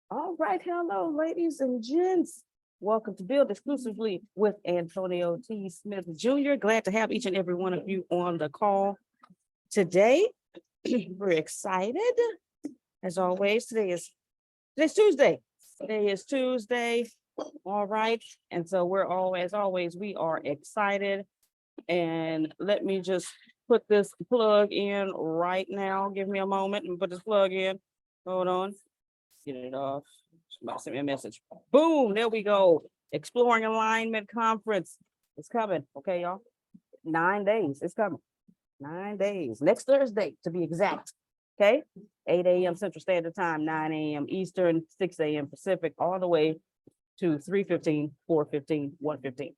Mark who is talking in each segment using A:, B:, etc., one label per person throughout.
A: All right, hello, ladies and gents. Welcome to Build Exclusively with Antonio T. Smith Jr. Glad to have each and every one of you on the call today. We're excited. As always, today's Tuesday. Today is Tuesday. All right. And so as always, we are excited. And let me just put this plug in right now. Give me a moment and put this plug in. Hold on. Get it off. Somebody sent me a message. Boom, there we go. Exploring Alignment Conference. It's coming. Okay, y'all. 9 days. It's coming. 9 days. Next Thursday, to be exact. Okay. 8 a.m. Central Standard Time, 9 a.m. Eastern, 6 a.m. Pacific, all the way to 3:15, 4:15, 1:15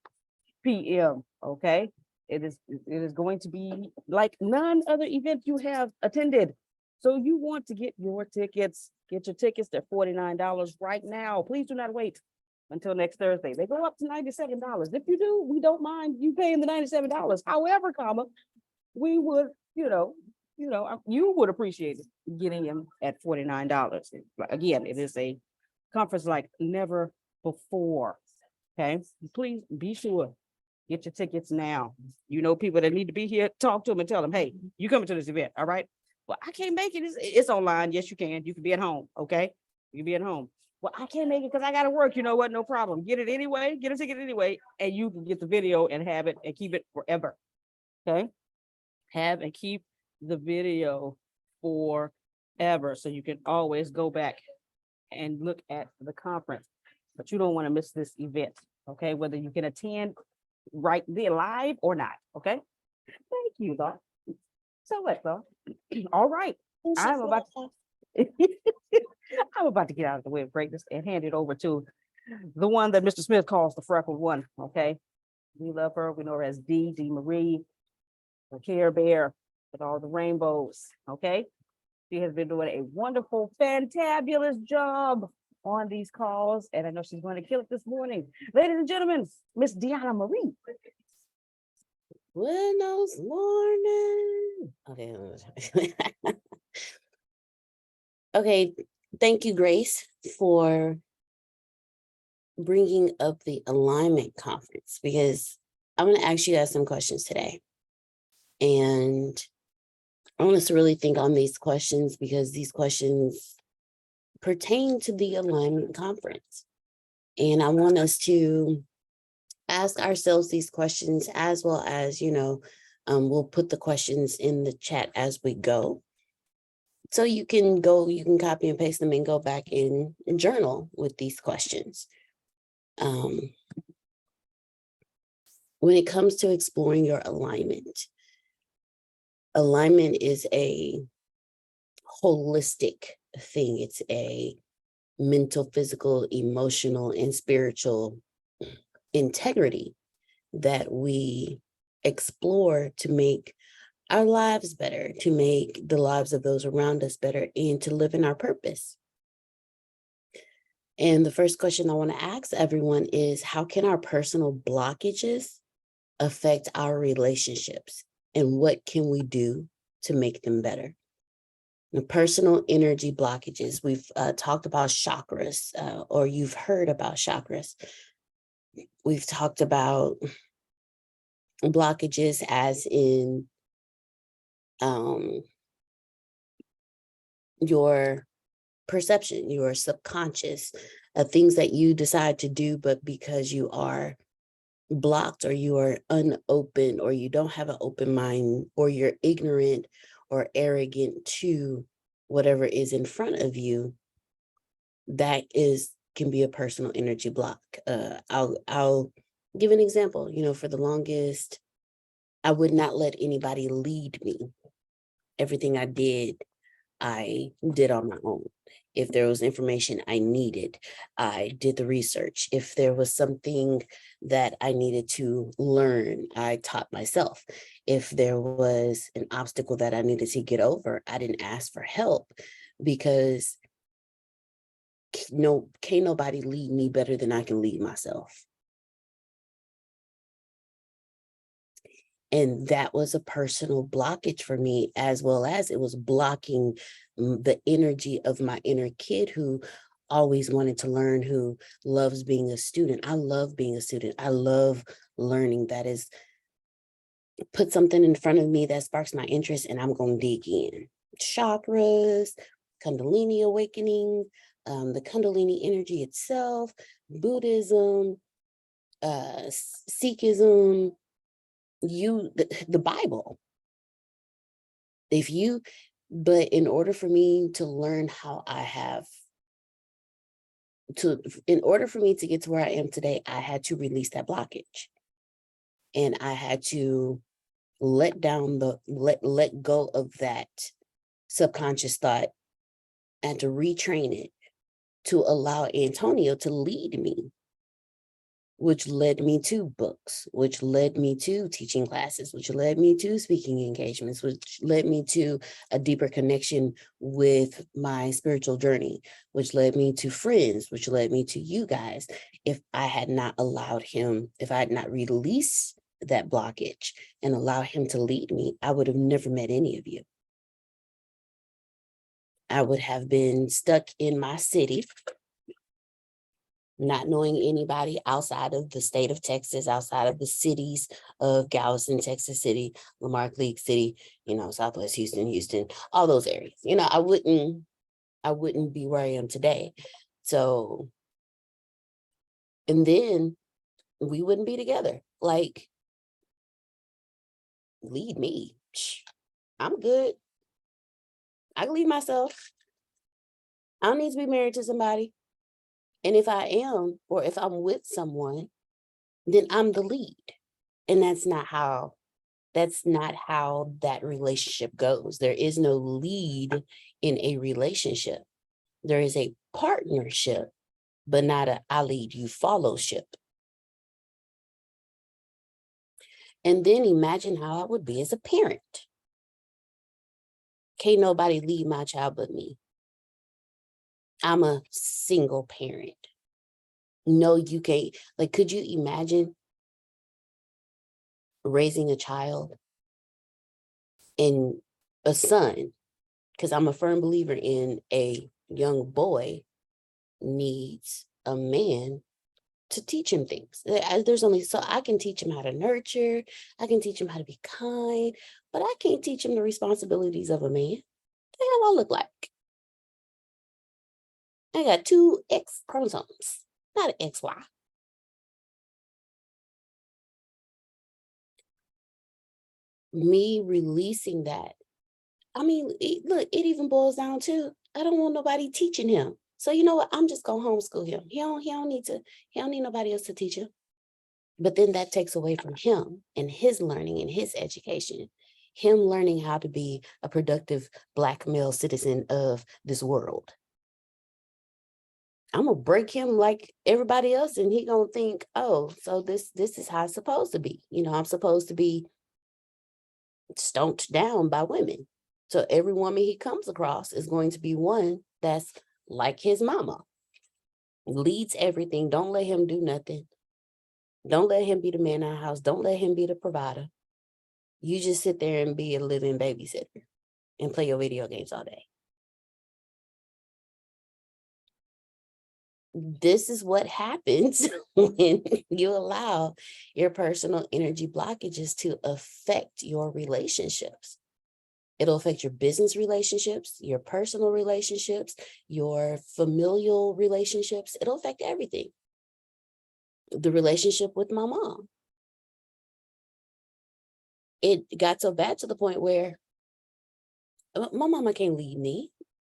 A: p.m. Okay. It is going to be like none other event you have attended. So you want to get your tickets. Get your tickets. They're $49 right now. Please do not wait until next Thursday. They go up to $97. If you do, we don't mind you paying the $97. However, we would, you would appreciate it getting them at $49. Again, it is a conference like never before. Okay, please be sure. Get your tickets now. You know people that need to be here, talk to them and tell them, hey, you coming to this event, all right? Well, I can't make it. It's online. Yes, you can. You can be at home, okay? You can be at home. Well, I can't make it because I got to work. You know what? No problem. Get it anyway. Get a ticket anyway, and you can get the video and have it and keep it forever, okay? Have and keep the video forever so you can always go back and look at the conference. But you don't want to miss this event, okay? Whether you can attend right there live or not. Okay. Thank you, though. So much, though. All right. I'm about to, I'm about to get out of the way of greatness and hand it over to the one that Mr. Smith calls the freckled one. Okay. We love her. We know her as D Marie, the Care Bear with all the rainbows. Okay. She has been doing a wonderful, fantabulous job on these calls, and I know she's going to kill it this morning. Ladies and gentlemen, Miss Deanna Marie.
B: Buenos morning. Okay. Okay. Thank you, Grace, for bringing up the alignment conference, because I'm going to ask you guys some questions today. And I want us to really think on these questions because these questions pertain to the alignment conference. And I want us to ask ourselves these questions as well as, we'll put the questions in the chat as we go. So you can copy and paste them and go back in and journal with these questions. When it comes to exploring your alignment is a holistic thing. It's a mental, physical, emotional, and spiritual integrity that we explore to make our lives better, to make the lives of those around us better, and to live in our purpose. And the first question I want to ask everyone is, how can our personal blockages affect our relationships? And what can we do to make them better? The personal energy blockages, we've talked about chakras, or you've heard about chakras. We've talked about blockages as in your perception, your subconscious, things that you decide to do, but because you are blocked or you are unopened or you don't have an open mind or you're ignorant or arrogant to whatever is in front of you, can be a personal energy block. I'll give an example. For the longest, I would not let anybody lead me. Everything I did on my own. If there was information I needed, I did the research. If there was something that I needed to learn, I taught myself. If there was an obstacle that I needed to get over, I didn't ask for help because can't nobody lead me better than I can lead myself. And that was a personal blockage for me, as well as it was blocking the energy of my inner kid who always wanted to learn, who loves being a student. I love being a student. I love learning. That is, put something in front of me that sparks my interest and I'm going to dig in. Chakras, Kundalini awakening, the Kundalini energy itself, Buddhism, Sikhism, the Bible. But in order for me to learn how in order for me to get to where I am today, I had to release that blockage. And I had to let go of that subconscious thought and to retrain it to allow Antonio to lead me, which led me to books, which led me to teaching classes, which led me to speaking engagements, which led me to a deeper connection with my spiritual journey, which led me to friends, which led me to you guys. If I had not released that blockage and allowed him to lead me, I would have never met any of you. I would have been stuck in my city, not knowing anybody outside of the state of Texas, outside of the cities of Galveston, Texas City, Lamar League City, Southwest Houston, all those areas. I wouldn't be where I am today. So, and then we wouldn't be together. Like, lead me. I'm good. I can lead myself. I don't need to be married to somebody. And if I am, or if I'm with someone, then I'm the lead. And that's not how that relationship goes. There is no lead in a relationship. There is a partnership, but not a I lead, you follow-ship. And then imagine how I would be as a parent. Can't nobody lead my child but me. I'm a single parent. No, you can't. Like, could you imagine raising a child and a son? Because I'm a firm believer in a young boy needs a man to teach him things. There's only so I can teach him how to nurture, I can teach him how to be kind, but I can't teach him the responsibilities of a man. What the hell I look like? I got 2 X chromosomes, not an XY. Me releasing that. I mean, look, it even boils down to, I don't want nobody teaching him. So you know what? I'm just gonna homeschool him. He don't need nobody else to teach him. But then that takes away from him and his learning and his education, him learning how to be a productive Black male citizen of this world. I'm gonna break him like everybody else, and he gonna think, oh, so this is how it's supposed to be. I'm supposed to be stomped down by women. So every woman he comes across is going to be one that's like his mama, leads everything. Don't let him do nothing. Don't let him be the man in the house. Don't let him be the provider. You just sit there and be a living babysitter and play your video games all day. This is what happens when you allow your personal energy blockages to affect your relationships. It'll affect your business relationships, your personal relationships, your familial relationships. It'll affect everything. The relationship with my mom. It got so bad to the point where my mama can't lead me.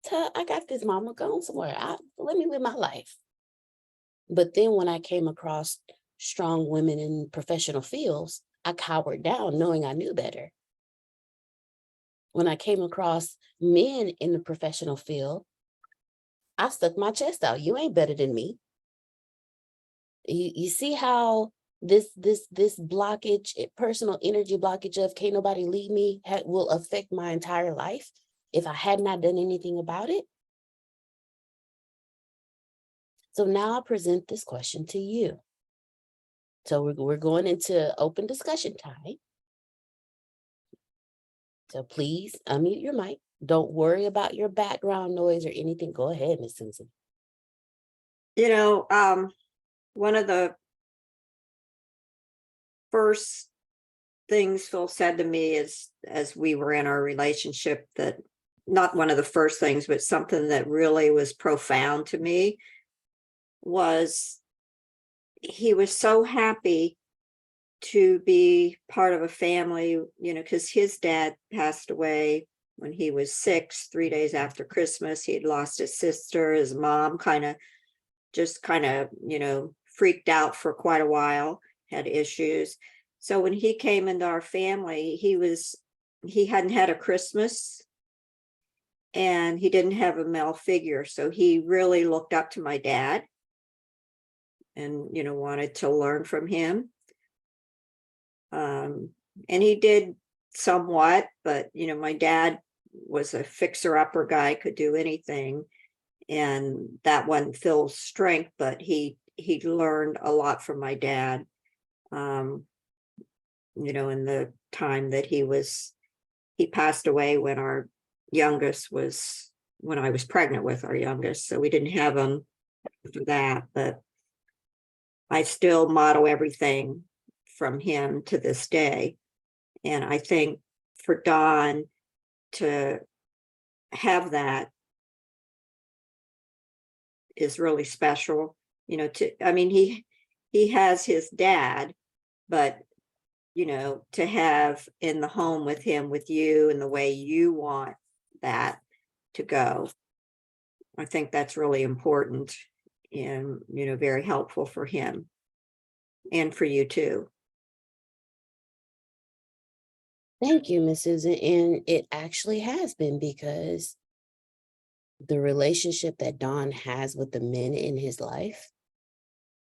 B: I got this mama going somewhere. Let me live my life. But then when I came across strong women in professional fields, I cowered down knowing I knew better. When I came across men in the professional field, I stuck my chest out. You ain't better than me. You see how this blockage, personal energy blockage of can't nobody lead me will affect my entire life if I had not done anything about it? So now I present this question to you. So we're going into open discussion time. So please unmute your mic. Don't worry about your background noise or anything. Go ahead, Miss Susan.
C: One of the first things Phil said to me is, as we were in our relationship, that not one of the first things, but something that really was profound to me was he was so happy to be part of a family, because his dad passed away when he was 6, 3 days after Christmas. He had lost his sister. His mom kind of freaked out for quite a while, had issues. So when he came into our family, he hadn't had a Christmas and he didn't have a male figure. So he really looked up to my dad and, wanted to learn from him. And he did somewhat, but, my dad was a fixer-upper guy, could do anything. And that wasn't Phil's strength, but he learned a lot from my dad. In the time that he passed away when I was pregnant with our youngest. So we didn't have him for that, but I still model everything from him to this day. And I think for Don to have that is really special. He has his dad, but to have in the home with him, with you, and the way you want that to go, I think that's really important and very helpful for him and for you too.
B: Thank you, Miss Susan. And it actually has been, because the relationship that Don has with the men in his life,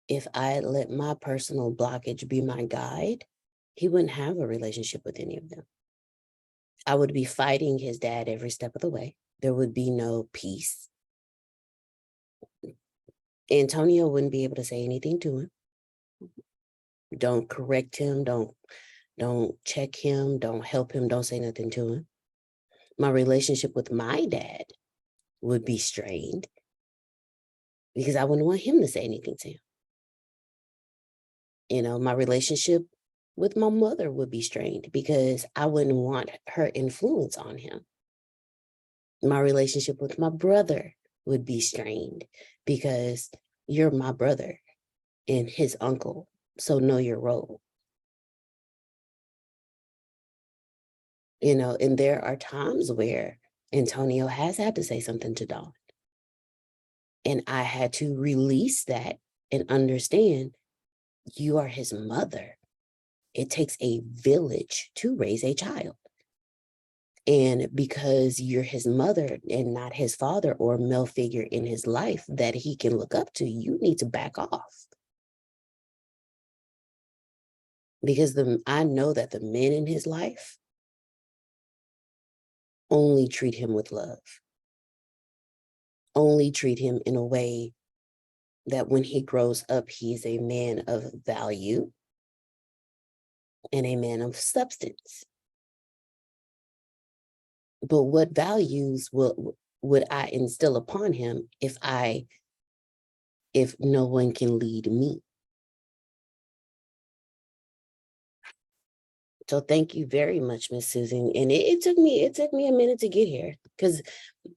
B: if I had let my personal blockage be my guide, he wouldn't have a relationship with any of them. I would be fighting his dad every step of the way. There would be no peace. Antonio wouldn't be able to say anything to him. Don't correct him. Don't check him. Don't help him. Don't say nothing to him. My relationship with my dad would be strained because I wouldn't want him to say anything to him. My relationship with my mother would be strained because I wouldn't want her influence on him. My relationship with my brother would be strained because you're my brother and his uncle, so know your role. And there are times where Antonio has had to say something to Dawn. And I had to release that and understand you are his mother. It takes a village to raise a child. And because you're his mother and not his father or male figure in his life that he can look up to, you need to back off. Because I know that the men in his life only treat him with love. Only treat him in a way that when he grows up, he's a man of value and a man of substance. But what values would I instill upon him if no one can lead me? So thank you very much, Miss Susan. And it took me a minute to get here, because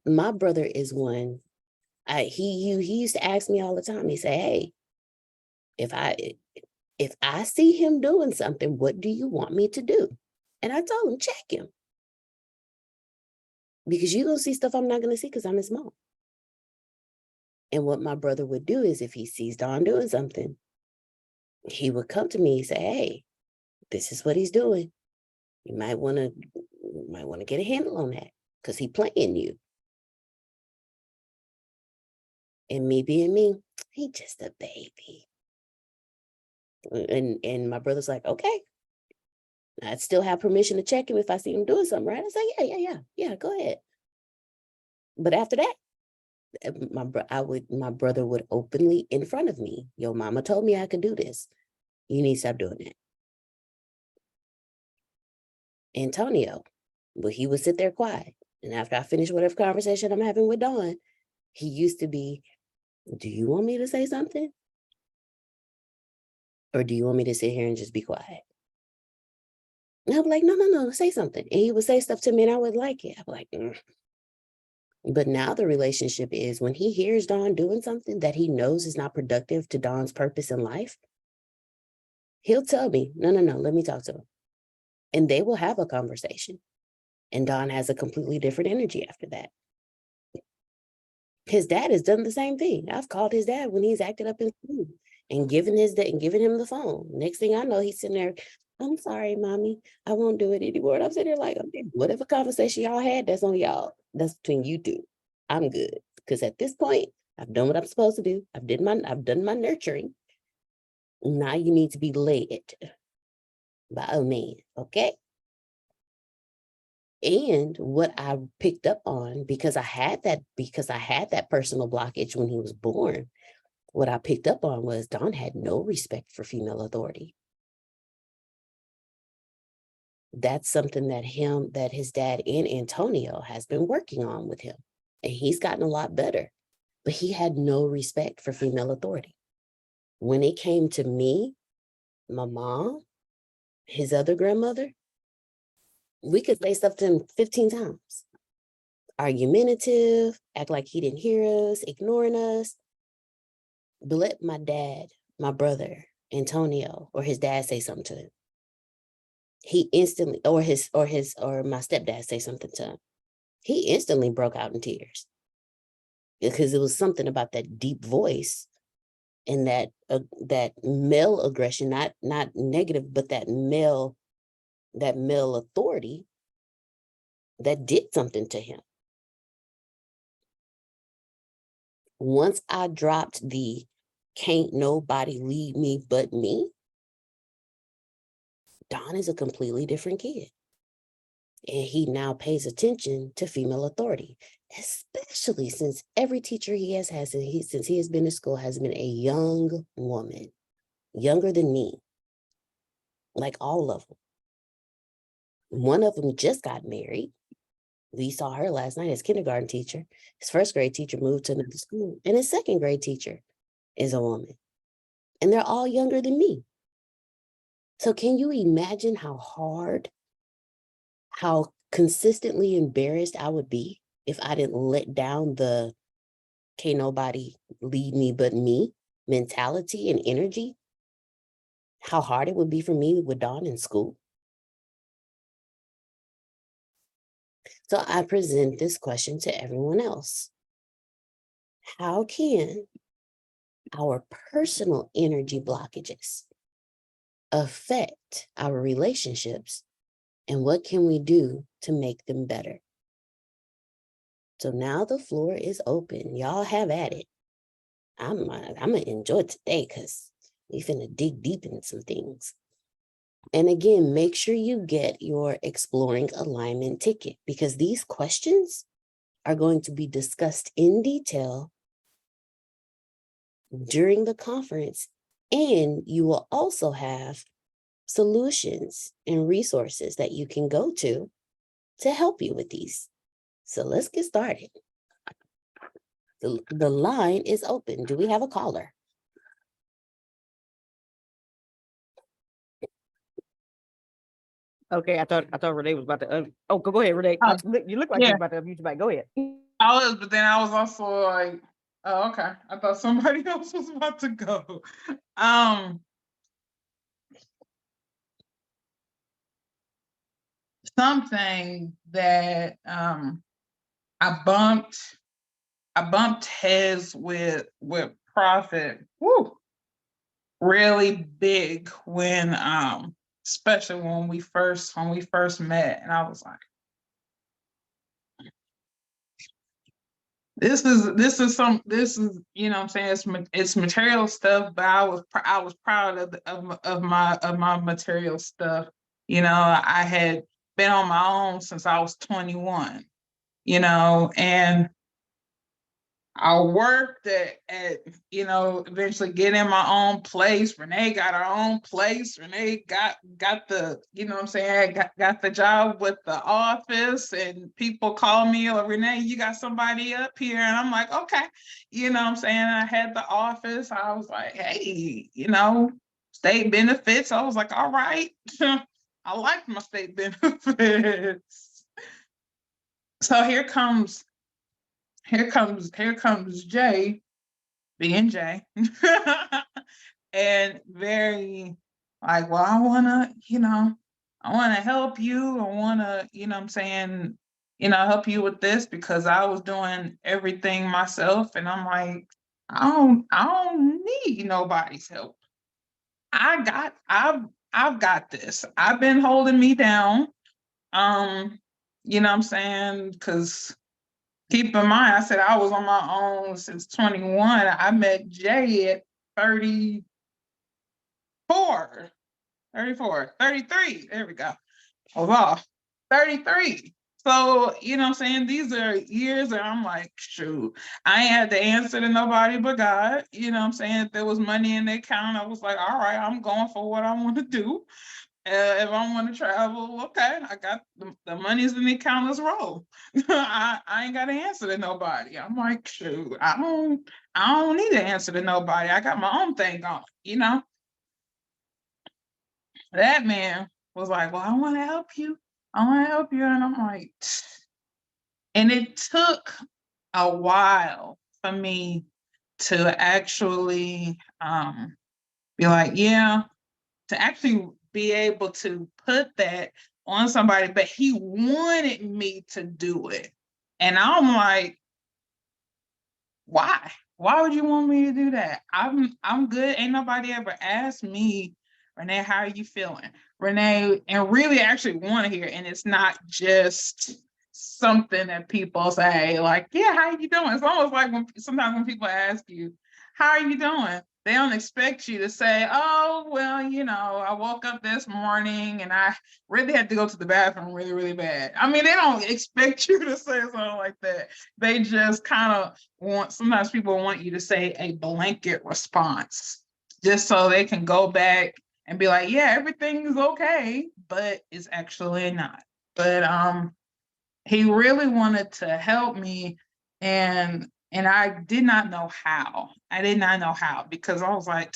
B: my brother is one. He used to ask me all the time. He said, "Hey, if I see him doing something, what do you want me to do?" And I told him, check him. Because you're going to see stuff I'm not going to see because I'm his mom. And what my brother would do is, if he sees Don doing something, he would come to me and say, "Hey, this is what he's doing. You might want to get a handle on that because he's playing you." And me being me, he just a baby. And my brother's like, "Okay, I'd still have permission to check him if I see him doing something, right?" I say, yeah, go ahead. But after that, my brother would openly in front of me, "Yo, mama told me I could do this. You need to stop doing that." Antonio, well, he would sit there quiet. And after I finish whatever conversation I'm having with Dawn, he used to be, Do you want me to say something? Or do you want me to sit here and just be quiet? And I'd be like, no, say something. And he would say stuff to me and I would like it. I'd be like, "Mm." But now the relationship is when he hears Dawn doing something that he knows is not productive to Dawn's purpose in life, he'll tell me, no, let me talk to him. And they will have a conversation. And Dawn has a completely different energy after that. His dad has done the same thing. I've called his dad when he's acted up in school and given him the phone. Next thing I know, he's sitting there, I'm sorry, mommy, I won't do it anymore. And I'm sitting there like, okay, whatever conversation y'all had, that's on y'all. That's between you two. I'm good. Because at this point, I've done what I'm supposed to do. I've done my nurturing. Now you need to be led by a man, okay? And what I picked up on, because I had that personal blockage when he was born, what I picked up on was Don had no respect for female authority. That's something that his dad and Antonio has been working on with him. And he's gotten a lot better, but he had no respect for female authority. When it came to me, my mom, his other grandmother, we could say stuff to him 15 times. Argumentative, act like he didn't hear us, ignoring us. But let my dad, my brother, Antonio, or his dad say something to him. He instantly, or my stepdad say something to him. He instantly broke out in tears. Because it was something about that deep voice and that male aggression, not negative, but that male authority that did something to him. Once I dropped the can't nobody lead me but me, Don is a completely different kid. And he now pays attention to female authority, especially since every teacher he has had since he has been in school has been a young woman, younger than me, like all of them. One of them just got married. We saw her last night as kindergarten teacher. His first grade teacher moved to another school, and his second grade teacher is a woman. And they're all younger than me. So can you imagine how consistently embarrassed I would be if I didn't let down the can't nobody lead me but me mentality and energy? How hard it would be for me with Dawn in school. So I present this question to everyone else. How can our personal energy blockages affect our relationships, and what can we do to make them better? So now the floor is open. Y'all have at it. I'm gonna enjoy today because we finna dig deep into some things. And again, make sure you get your Exploring Alignment ticket, because these questions are going to be discussed in detail during the conference, and you will also have solutions and resources that you can go to help you with these. So let's get started. The line is open. Do we have a caller?
A: Okay, I thought Renee was about to. Go ahead, Renee. You look like
D: Yeah.
A: you're about to unmute your mic. Go ahead.
D: I was, but then I was also like, oh, okay. I thought somebody else was about to go. Something that I bumped heads with Prophet, really big when especially when we first met, and I was like, this is you know what I'm saying, it's material stuff, but I was proud of my material stuff. You know, I had been on my own since I was 21, you know, and I worked at eventually getting my own place. Renee got her own place. Renee got the, got the job with the office, and people call me, oh, Renee, you got somebody up here. And I'm like, okay, I had the office. I was like, hey, state benefits. I was like, all right, I like my state benefits. So here comes Jay, being Jay, and very like, well, I wanna help you. I wanna, help you with this, because I was doing everything myself. And I'm like, I don't need nobody's help. I've got this. I've been holding me down. Because keep in mind, I said I was on my own since 21. I met Jay at 34, 33. There we go. I was off. 33. So, these are years that I'm like, shoot, I ain't had to answer to nobody but God. If there was money in the account, I was like, all right, I'm going for what I want to do. If I want to travel, okay, I got the money's in the account, let's roll. I ain't got to answer to nobody. I'm like, shoot, I don't need to answer to nobody. I got my own thing going, That man was like, well, I want to help you. I want to help you. And I'm like, and it took a while for me to actually be like, yeah, to actually be able to put that on somebody, but he wanted me to do it. And I'm like, why? Why would you want me to do that? I'm good. Ain't nobody ever asked me, Renee, how are you feeling? Renee, and really actually want to hear. And it's not just something that people say, like, yeah, how you doing? It's almost like sometimes when people ask you, how are you doing? They don't expect you to say, oh, well, I woke up this morning and I really had to go to the bathroom really, really bad. I mean, they don't expect you to say something like that. They just kind of sometimes people want you to say a blanket response just so they can go back and be like, yeah, everything is okay, but it's actually not. But he really wanted to help me, and I did not know how. I did not know how, because I was like,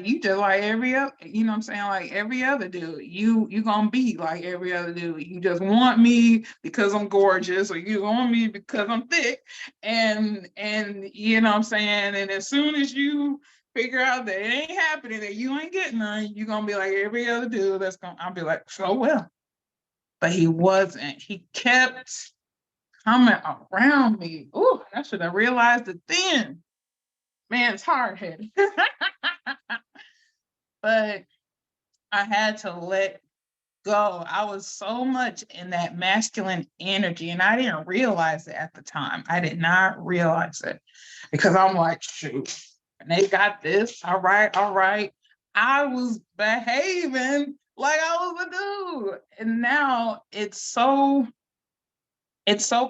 D: you just like every other, like every other dude. You gonna be like every other dude. You just want me because I'm gorgeous, or you want me because I'm thick, and and as soon as you figure out that it ain't happening, that you ain't getting none, you're gonna be like every other dude. I'll be like, so well. But he wasn't. He kept coming around me. Ooh, I should have realized it then. Man, it's hard headed. But I had to let go. I was so much in that masculine energy, and I didn't realize it at the time. I did not realize it, because I'm like, shoot, and they got this. All right, all right. I was behaving like I was a dude. And now it's so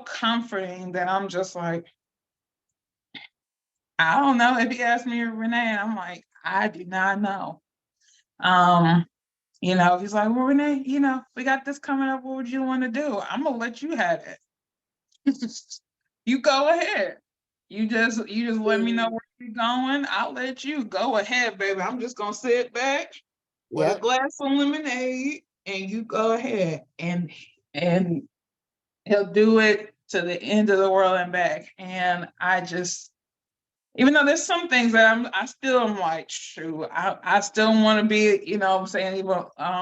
D: comforting that I'm just like, I don't know. If he asked me, Renee, I'm like, I do not know. If he's like, well, Renee, we got this coming up. What would you want to do? I'm gonna let you have it. You go ahead. You just let me know where you're going. I'll let you go ahead, baby. I'm just gonna sit back with a glass of lemonade, and you go ahead. And he'll do it to the end of the world and back. And I just, even though there's some things that I still am like, shoot, I still want to be, even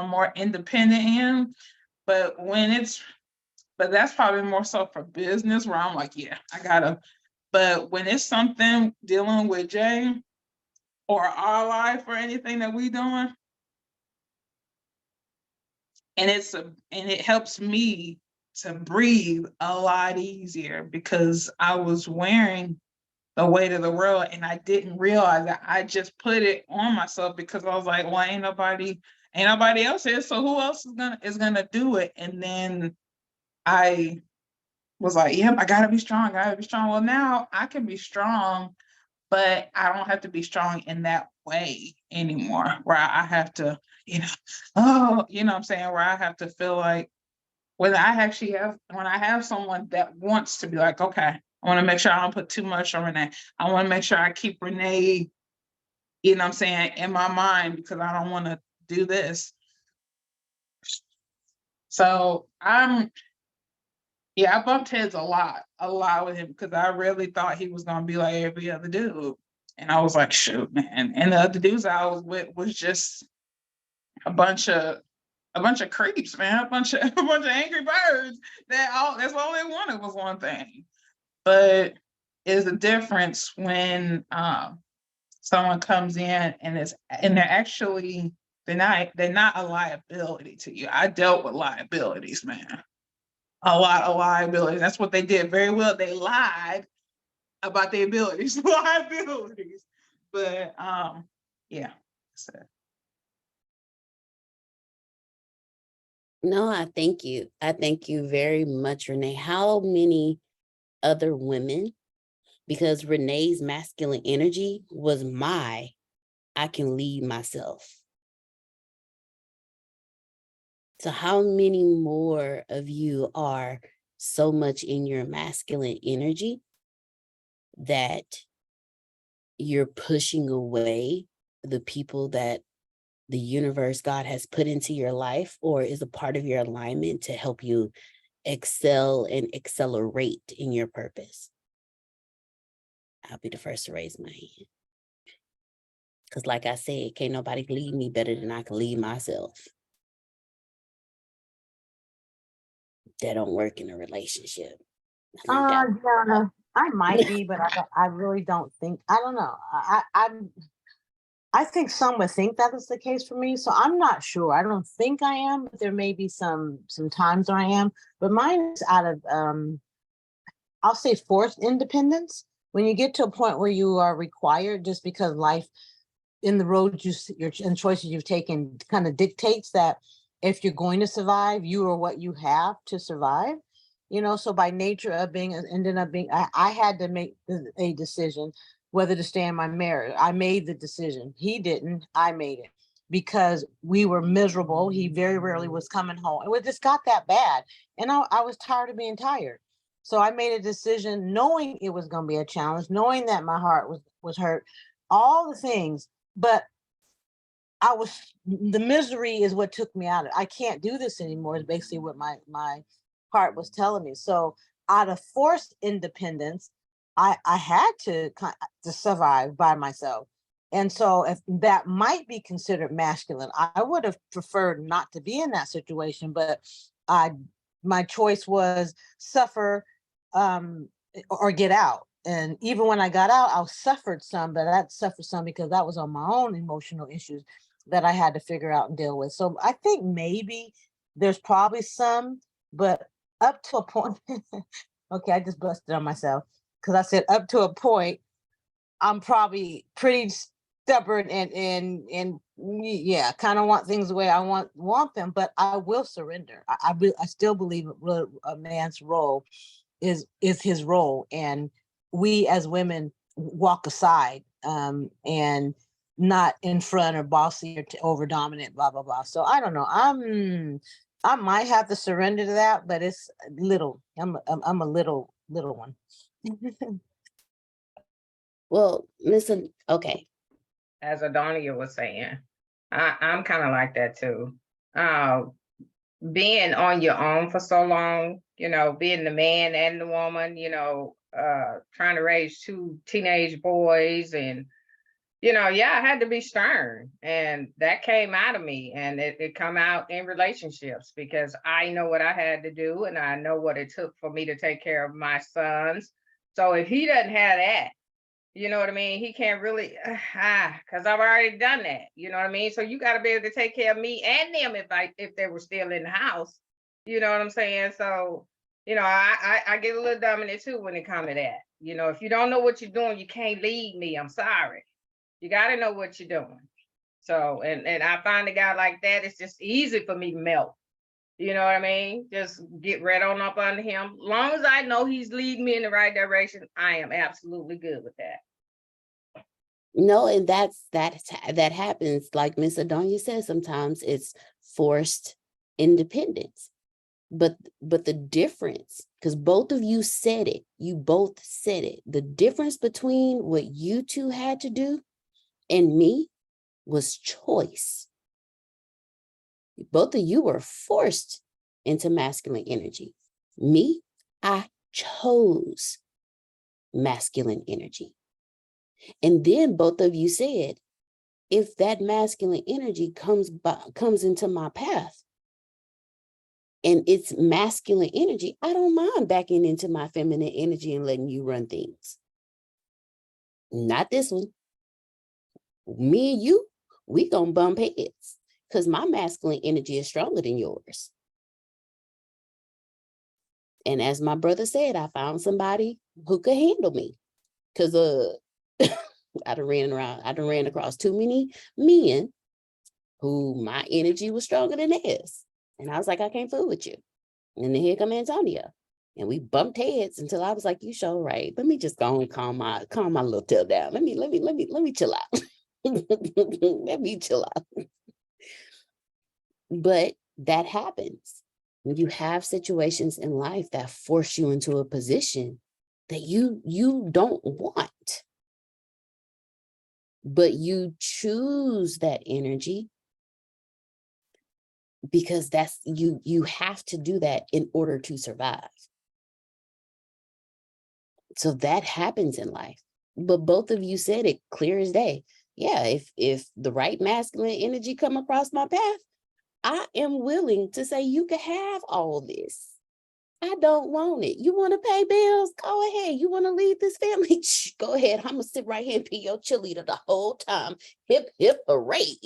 D: more independent in. But but that's probably more so for business, where I'm like, yeah, I gotta. But when it's something dealing with Jay or our life or anything that we doing, and it helps me to breathe a lot easier, because I was wearing the weight of the world and I didn't realize that. I just put it on myself because I was like, well, ain't nobody else here, so who else is gonna do it? And then I was like, yep, I gotta be strong, gotta be strong. Well, now I can be strong, but I don't have to be strong in that way anymore, where I have to, oh, you know what I'm saying, where I have to feel like when I have someone that wants to be like, okay, I want to make sure I don't put too much on Renee. I want to make sure I keep Renee, you know what I'm saying, in my mind, because I don't want to do this. So I bumped heads a lot with him, because I really thought he was gonna be like every other dude. And I was like, shoot, man. And the other dudes I was with was just a bunch of creeps, man, a bunch of angry birds that's all they wanted was one thing. But it's a difference when someone comes in and they're not a liability to you. I dealt with liabilities, man. A lot of liabilities. That's what they did very well. They lied about their abilities, liabilities. But yeah. So.
B: No, I thank you. I thank you very much, Renee. How many other women, because Renee's masculine energy was I can lead myself. So how many more of you are so much in your masculine energy that you're pushing away the people that the universe, God has put into your life, or is a part of your alignment to help you excel and accelerate in your purpose? I'll be the first to raise my hand. Because like I said, can't nobody lead me better than I can lead myself. That don't work in a relationship.
E: Yeah, I might be, but I really don't think, I don't know. I think some would think that is the case for me. So I'm not sure. I don't think I am, but there may be some times where I am, but mine is out of, I'll say forced independence. When you get to a point where you are required, just because life in the road and choices you've taken kind of dictates that if you're going to survive, you are what you have to survive. So by nature of ended up being, I had to make a decision whether to stay in my marriage. I made the decision. He didn't. I made it because we were miserable. He very rarely was coming home. It just got that bad. And I was tired of being tired. So I made a decision knowing it was going to be a challenge, knowing that my heart was hurt, all the things. But the misery is what took me out of it. I can't do this anymore, is basically what my heart was telling me. So out of forced independence, I had to survive by myself. And so if that might be considered masculine, I would have preferred not to be in that situation, but my choice was suffer or get out. And even when I got out, I suffered some, but I suffered some because that was on my own emotional issues that I had to figure out and deal with. So I think maybe there's probably some, but up to a point, okay, I just busted on myself because I said up to a point, I'm probably pretty stubborn and yeah, kind of want things the way I want them, but I will surrender. I still believe a man's role is his role, and we as women walk aside and not in front or bossy or over dominant, blah blah blah. So I don't know. I might have to surrender to that, but it's little. I'm a little one.
B: Well, listen, okay.
F: As Adonia was saying, I'm kind of like that too. Being on your own for so long, being the man and the woman, trying to raise two teenage boys and, I had to be stern, and that came out of me, and it come out in relationships because I know what I had to do and I know what it took for me to take care of my sons. So if he doesn't have that, you know what I mean? He can't really, because I've already done that. You know what I mean? So you got to be able to take care of me and them if they were still in the house. You know what I'm saying? So, I get a little dominant too when it comes to that. If you don't know what you're doing, you can't lead me. I'm sorry. You got to know what you're doing. So, and I find a guy like that, it's just easy for me to melt. You know what I mean? Just get right on up under him. Long as I know he's leading me in the right direction, I am absolutely good with that.
B: No, and that happens. Like Miss Adonia says, sometimes it's forced independence. But the difference, because both of you said it, the difference between what you two had to do and me was choice. Both of you were forced into masculine energy. Me, I chose masculine energy. And then both of you said, if that masculine energy comes into my path and it's masculine energy, I don't mind backing into my feminine energy and letting you run things. Not this one. Me and you, we gonna bump heads because my masculine energy is stronger than yours. And as my brother said, I found somebody who could handle me because I done ran across too many men who my energy was stronger than theirs. And I was like, I can't fool with you. And then here come Antonio. And we bumped heads until I was like, you sure right. Let me just go and calm my little tail down. Let me chill out. Let me chill out. But that happens when you have situations in life that force you into a position that you don't want. But you choose that energy because that's you have to do that in order to survive. So that happens in life. But both of you said it clear as day. Yeah, if the right masculine energy come across my path, I am willing to say you can have all this. I don't want it. You want to pay bills? Go ahead. You want to lead this family? Go ahead. I'm going to sit right here and be your cheerleader the whole time. Hip, hip, hooray.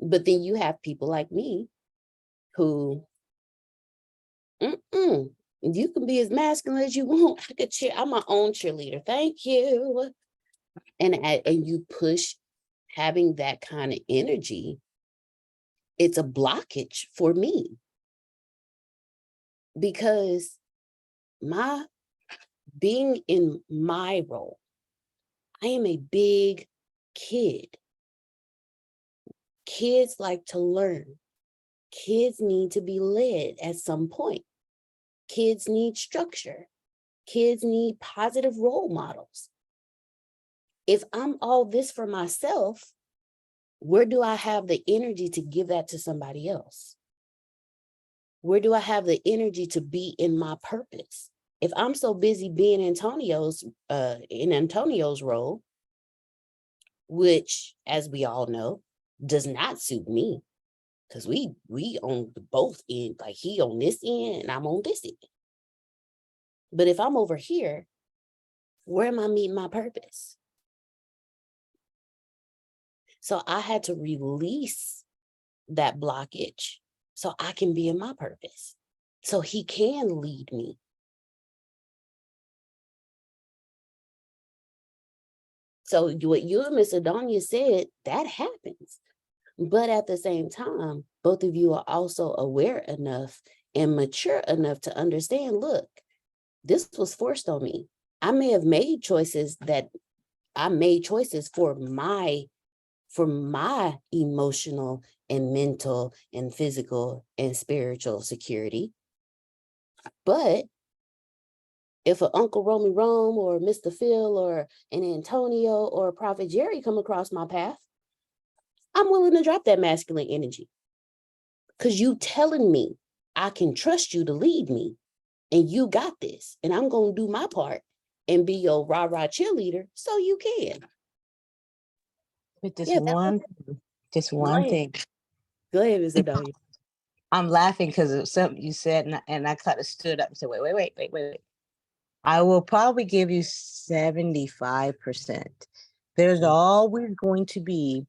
B: But then you have people like me who, you can be as masculine as you want. I'm my own cheerleader. Thank you. And you push having that kind of energy. It's a blockage for me because my being in my role, I am a big kid. Kids like to learn. Kids need to be led at some point. Kids need structure. Kids need positive role models. If I'm all this for myself, where do I have the energy to give that to somebody else? Where do I have the energy to be in my purpose? If I'm so busy being in Antonio's role, which, as we all know, does not suit me, because we on both ends, like he on this end and I'm on this end. But if I'm over here, where am I meeting my purpose? So I had to release that blockage so I can be in my purpose, so he can lead me. So what you and Miss Adonia said, that happens. But at the same time, both of you are also aware enough and mature enough to understand, look, this was forced on me. I may have made choices for my emotional and mental and physical and spiritual security. But if an Uncle Romy Rome or Mr. Phil or an Antonio or Prophet Jerry come across my path, I'm willing to drop that masculine energy. Because you telling me I can trust you to lead me and you got this. And I'm going to do my part and be your rah-rah cheerleader so you can.
E: But just
B: Yeah,
E: one thing.
B: Go ahead, Ms. Adonia.
E: I'm laughing because of something you said, and I kind of stood up and said, wait. I will probably give you 75%. There's always going to be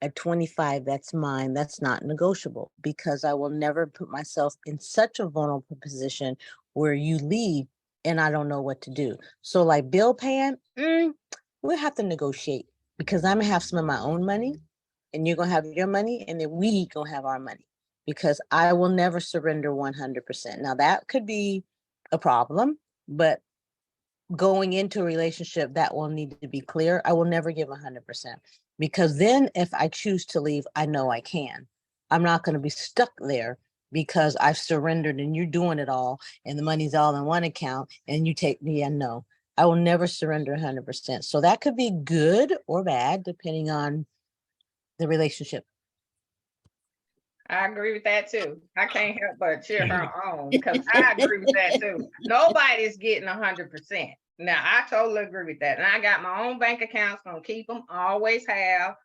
E: a 25 that's mine, that's not negotiable, because I will never put myself in such a vulnerable position where you leave and I don't know what to do. So like bill paying, we'll have to negotiate because I'm gonna have some of my own money and you're gonna have your money, and then we gonna have our money, because I will never surrender 100%. Now that could be a problem, but going into a relationship, that will need to be clear. I will never give 100%, because then if I choose to leave, I know I can. I'm not going to be stuck there because I've surrendered and you're doing it all and the money's all in one account and you take me. And no, I will never surrender 100%. So that could be good or bad depending on the relationship.
F: I agree with that too. I can't help but cheer her on, because I agree with that too. Nobody's getting 100%. Now, I totally agree with that. And I got my own bank accounts, gonna keep them, always have.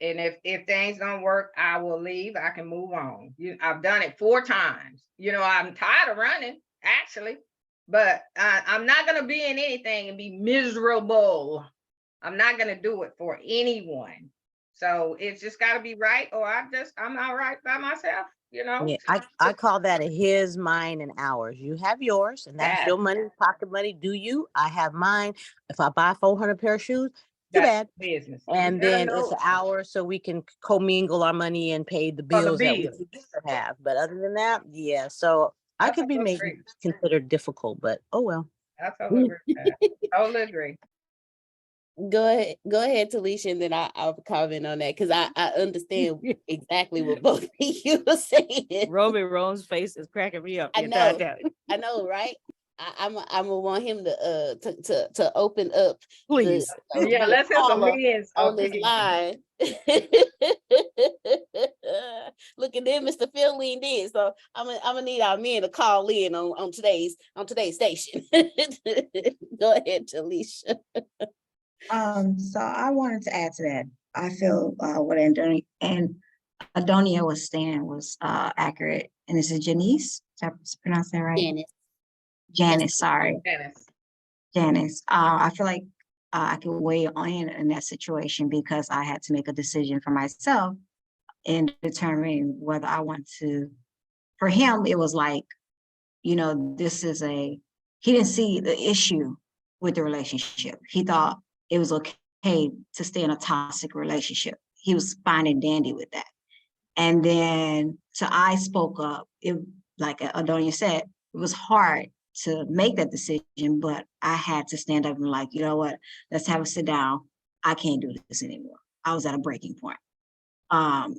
F: And if things don't work, I will leave. I can move on. I've done it 4 times. I'm tired of running, actually, but I'm not gonna be in anything and be miserable. I'm not gonna do it for anyone. So it's just got to be right, or I'm all right by myself,
E: Yeah, I call that a his, mine, and ours. You have yours, and that's
F: Yes.
E: your money, pocket money. Do you? I have mine. If I buy 400 pair of shoes, too
F: That's
E: bad.
F: business.
E: And
F: You
E: then
F: gotta
E: it's
F: know
E: ours, so we can commingle our money and pay the
F: for the
E: bills that we
F: bills.
E: together have. But other than that, yeah. So I
F: I
E: could be
F: totally
E: maybe
F: agree.
E: considered difficult, but oh well.
F: I totally agree with that. Totally agree.
B: Go ahead, Talisha, and then I'll comment on that, because I understand exactly what both of you are saying.
A: Roman Rome's face is cracking me up.
B: I
A: the entire
B: know.
A: time.
B: I know, right? I'm gonna want him to open up
A: Please.
F: Yeah, let's hear the
B: caller
F: Lynn's
B: on this
F: opinion.
B: line. Look at them, Mr. Phil leaned in. So I'm gonna need our men to call in on today's station. Go ahead, Talisha.
G: So I wanted to add to that. I feel what Adonia was saying was accurate. And is it Janice? Did I pronounce that right?
B: Janice.
G: Janice, sorry.
F: Dennis.
G: Janice. I feel like I could weigh in that situation, because I had to make a decision for myself in determining whether I want to. For him, it was like, he didn't see the issue with the relationship. He thought it was okay to stay in a toxic relationship. He was fine and dandy with that. And then, so I spoke up. It, like Adonia said, it was hard to make that decision, but I had to stand up and like, you know what, let's have a sit down. I can't do this anymore. I was at a breaking point.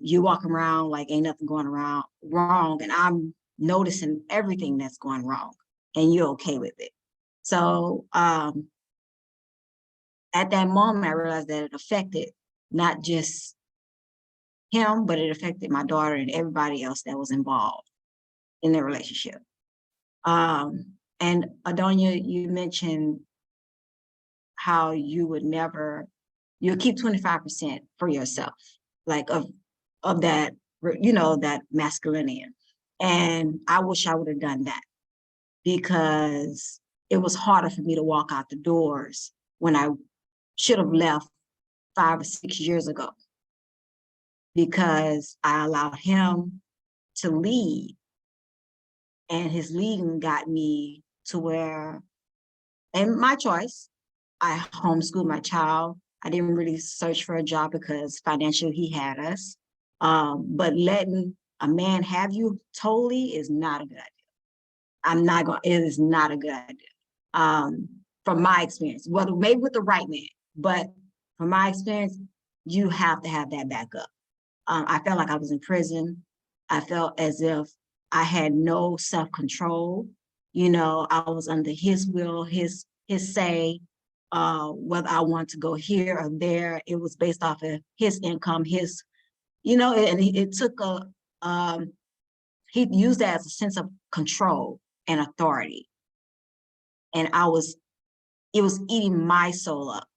G: You walking around like ain't nothing going around wrong, and I'm noticing everything that's going wrong, and you're okay with it. So at that moment, I realized that it affected not just him, but it affected my daughter and everybody else that was involved in the relationship. And Adonia, you mentioned how you would never, you'll keep 25% for yourself, like of that, that masculinity. And I wish I would have done that, because it was harder for me to walk out the doors when I should have left 5 or 6 years ago, because I allowed him to lead, and his leading got me to where, and my choice, I homeschooled my child. I didn't really search for a job because financially he had us. But letting a man have you totally is not a good idea. It is not a good idea. From my experience, whether maybe with the right man, but from my experience, you have to have that backup. I felt like I was in prison. I felt as if I had no self-control. I was under his will, his say, whether I want to go here or there. It was based off of his income, and it took he used that as a sense of control and authority. And it was eating my soul up.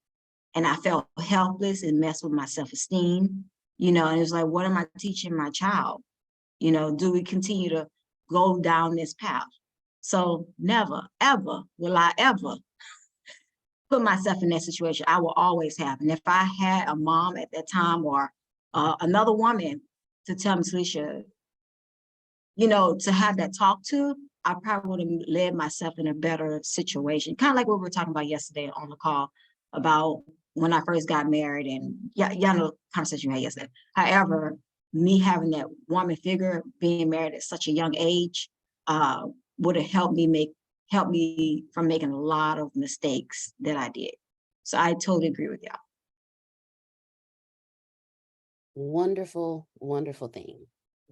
G: And I felt helpless and messed with my self-esteem, and it was like, what am I teaching my child? Do we continue to go down this path? So never, ever will I ever put myself in that situation. I will always have. And if I had a mom at that time, or another woman to tell me, Talisha, to have that talk to, I probably would have led myself in a better situation. Kind of like what we were talking about yesterday on the call about when I first got married, and yeah, y'all know the conversation we had yesterday. However, me having that woman figure, being married at such a young age, would have helped me from making a lot of mistakes that I did. So I totally agree with y'all.
B: Wonderful, wonderful thing.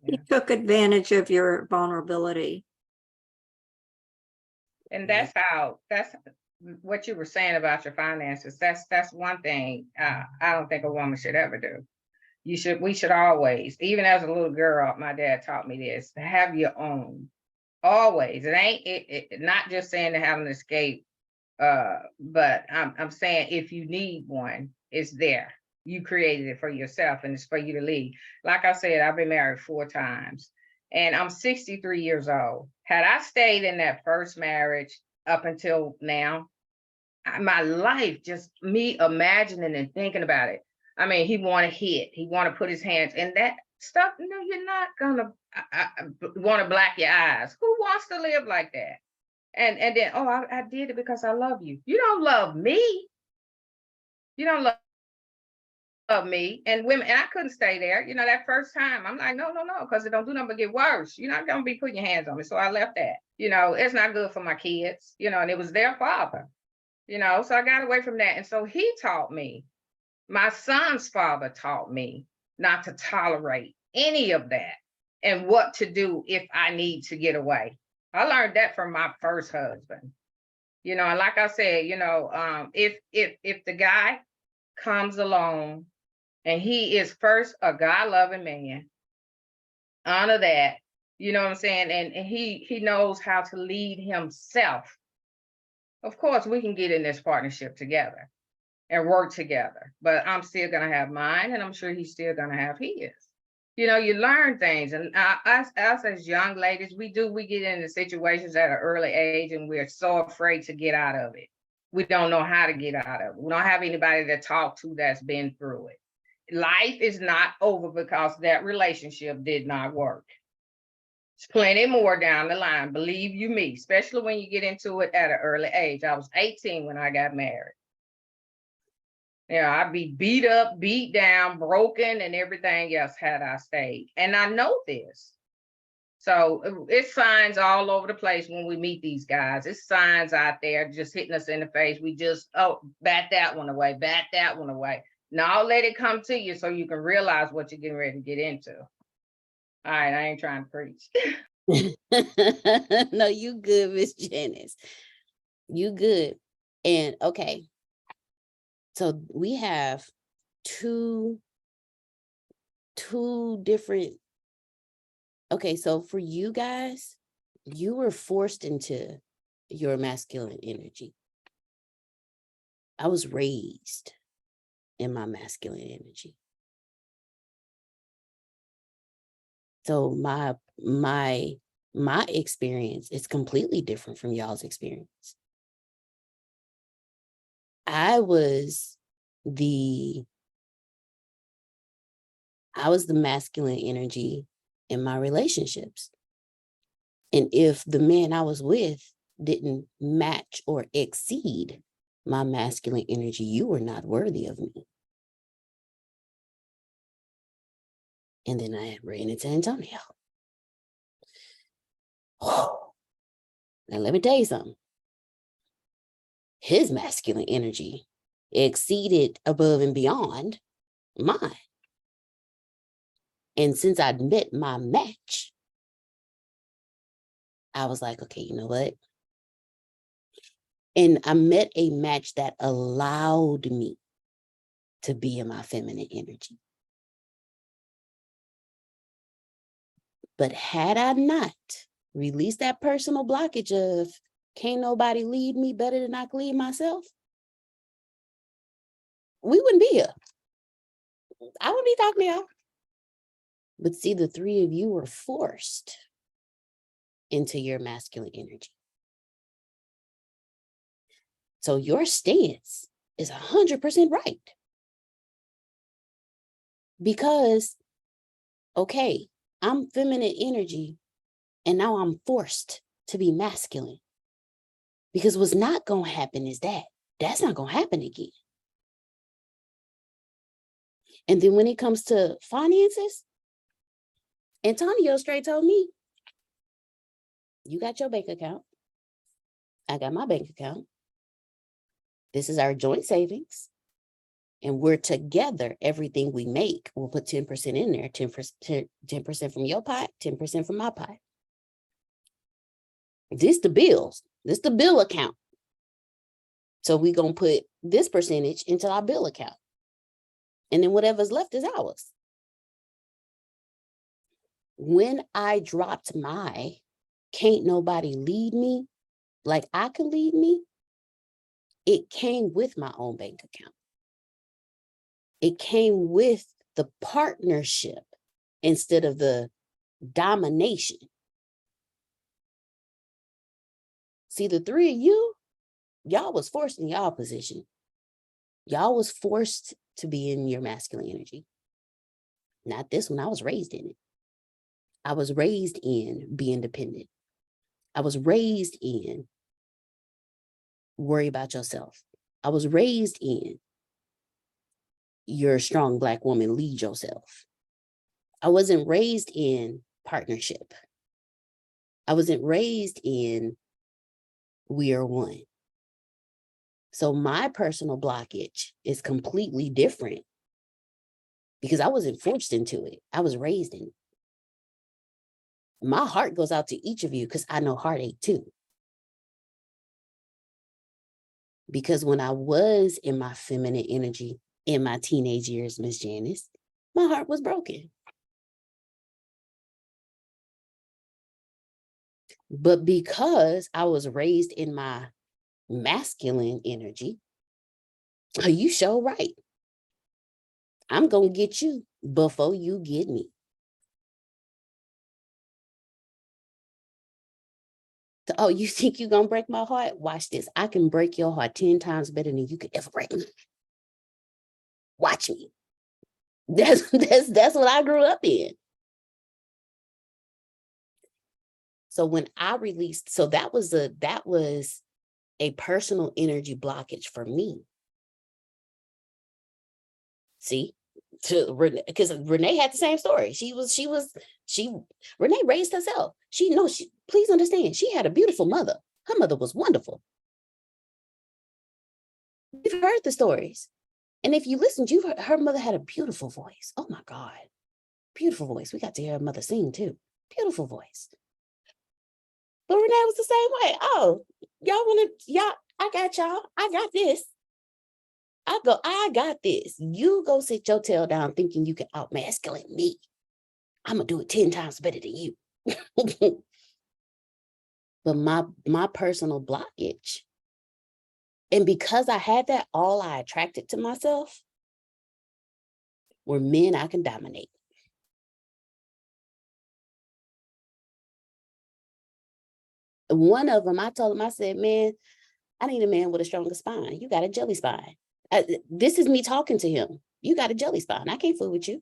C: He took advantage of your vulnerability.
F: And
B: Yeah.
F: that's what you were saying about your finances. That's one thing I don't think a woman should ever do. We should always, even as a little girl, my dad taught me this, to have your own. Always. It ain't it not just saying to have an escape, but I'm saying if you need one, it's there. You created it for yourself and it's for you to lead. Like I said, I've been married 4 times and I'm 63 years old. Had I stayed in that first marriage up until now, my life, just me imagining and thinking about it. I mean, he want to hit, he want to put his hands in that stuff. No, you're not gonna want to black your eyes. Who wants to live like that? And then, oh, I did it because I love you. You don't love me. You don't love me. And women, and I couldn't stay there. You know, that first time, I'm like, no, because it don't do nothing but get worse. You're not gonna be putting your hands on me. So I left that. You know, it's not good for my kids. You know, and it was their father. You know, so I got away from that. And so he taught me. My son's father taught me not to tolerate any of that and what to do if I need to get away. I learned that from my first husband. You know, and like I said, you know, if the guy comes along and he is first a God-loving man, honor that, you know what I'm saying? And he knows how to lead himself. Of course, we can get in this partnership together and work together, but I'm still gonna have mine, and I'm sure he's still gonna have his. You know, you learn things, and us as young ladies, we get into situations at an early age, and we're so afraid to get out of it. We don't know how to get out of it. We don't have anybody to talk to that's been through it. Life is not over because that relationship did not work. There's plenty more down the line, believe you me, especially when you get into it at an early age. I was 18 when I got married. Yeah, I'd be beat up, beat down, broken, and everything else had I stayed. And I know this. So it's signs all over the place when we meet these guys. It's signs out there just hitting us in the face. We just, bat that one away, bat that one away. Now let it come to you so you can realize what you're getting ready to get into. All right, I ain't trying to preach.
B: No, you good, Miss Janice. You good. And okay. So we have two different. Okay, so for you guys, you were forced into your masculine energy. I was raised in my masculine energy. So my experience is completely different from y'all's experience. I was the masculine energy in my relationships. And if the man I was with didn't match or exceed my masculine energy, you were not worthy of me. And then I ran into Antonio. Oh, now let me tell you something. His masculine energy exceeded above and beyond mine. And since I'd met my match, I was like, okay, you know what? And I met a match that allowed me to be in my feminine energy. But had I not released that personal blockage of can't nobody lead me better than I can lead myself, we wouldn't be here. I wouldn't be talking to y'all. But see, the three of you were forced into your masculine energy. So your stance is 100% right. Because, okay, I'm feminine energy and now I'm forced to be masculine. Because what's not going to happen is that's not going to happen again. And then when it comes to finances, Antonio straight told me, you got your bank account. I got my bank account. This is our joint savings. And we're together. Everything we make, we'll put 10% in there, 10% from your pot, 10% from my pot. This the bills. This the bill account. So we're going to put this percentage into our bill account. And then whatever's left is ours. When I dropped my can't nobody lead me like I can lead me, it came with my own bank account. It came with the partnership instead of the domination. See, the three of you, y'all was forced in y'all position. Y'all was forced to be in your masculine energy. Not this one, I was raised in it. I was raised in being dependent. I was raised in worry about yourself. I was raised in you're a strong Black woman, lead yourself. I wasn't raised in partnership. I wasn't raised in we are one. So my personal blockage is completely different because I wasn't forced into it. I was raised in it. My heart goes out to each of you because I know heartache too. Because when I was in my feminine energy in my teenage years, Miss Janice, my heart was broken. But because I was raised in my masculine energy, are you sure right? I'm going to get you before you get me. So, oh, you think you're going to break my heart? Watch this. I can break your heart 10 times better than you could ever break me. Watch me. That's what I grew up in. So when I released, so that was a personal energy blockage for me. See, because Renee had the same story. Renee raised herself. Please understand, she had a beautiful mother. Her mother was wonderful. You've heard the stories. And if you listened, her mother had a beautiful voice. Oh my God. Beautiful voice. We got to hear her mother sing too. Beautiful voice. But Renee was the same way. Oh, I got y'all. I got this. I got this. You go sit your tail down thinking you can out-masculine me. I'm going to do it 10 times better than you. But my personal blockage, and because I had that, all I attracted to myself were men I can dominate. One of them, I told him, I said, man, I need a man with a stronger spine. You got a jelly spine. This is me talking to him. You got a jelly spine. I can't fool with you.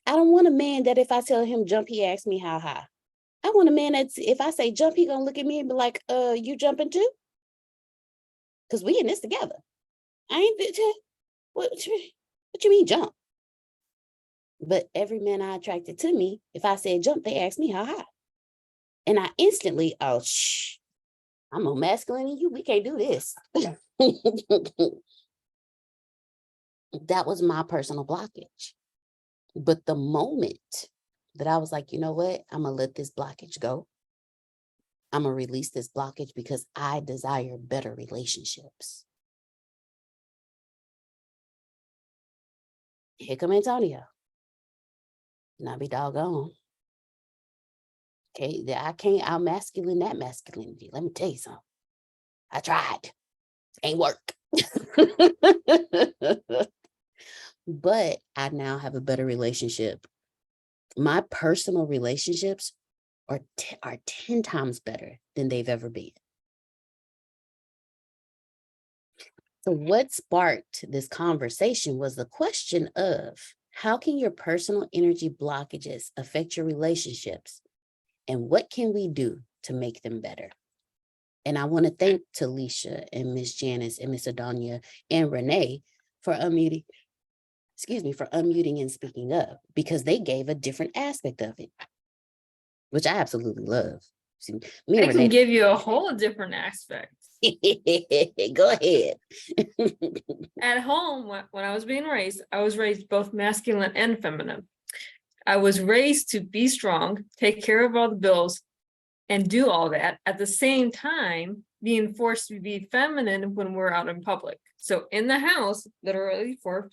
B: I don't want a man that if I tell him jump, he asks me how high. I want a man that if I say jump, he gonna look at me and be like, you jumping too? Because we in this together. I ain't, what you mean jump? But every man I attracted to me, if I said jump, they asked me how high. And I instantly, I'm more masculine than you. We can't do this. That was my personal blockage. But the moment that I was like, you know what? I'm going to let this blockage go. I'm going to release this blockage because I desire better relationships. Here come Antonio. And I be doggone. Okay, I can't out-masculine that masculinity. Let me tell you something. I tried. Ain't work. But I now have a better relationship. My personal relationships are 10 times better than they've ever been. So what sparked this conversation was the question of how can your personal energy blockages affect your relationships? And what can we do to make them better? And I want to thank Talisha and Miss Janice and Miss Adonia and Renee for unmuting. for unmuting and speaking up, because they gave a different aspect of it, which I absolutely love. See, me
H: I
B: and
H: can
B: Renee,
H: give you a whole different aspect.
B: go ahead.
H: At home, when I was being raised, I was raised both masculine and feminine. I was raised to be strong, take care of all the bills, and do all that at the same time being forced to be feminine when we're out in public. So in the house, literally four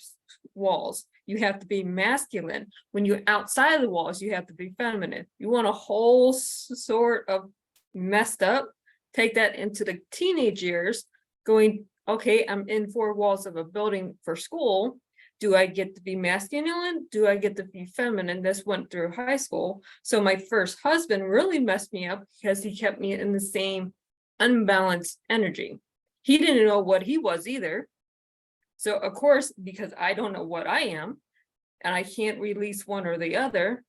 H: walls, you have to be masculine. When you're outside the walls, you have to be feminine. You want a whole sort of messed up, take that into the teenage years, going, okay, I'm in four walls of a building for school. Do I get to be masculine? Do I get to be feminine? This went through high school. So my first husband really messed me up because he kept me in the same unbalanced energy. He didn't know what he was either. So of course, because I don't know what I am, and I can't release one or the other,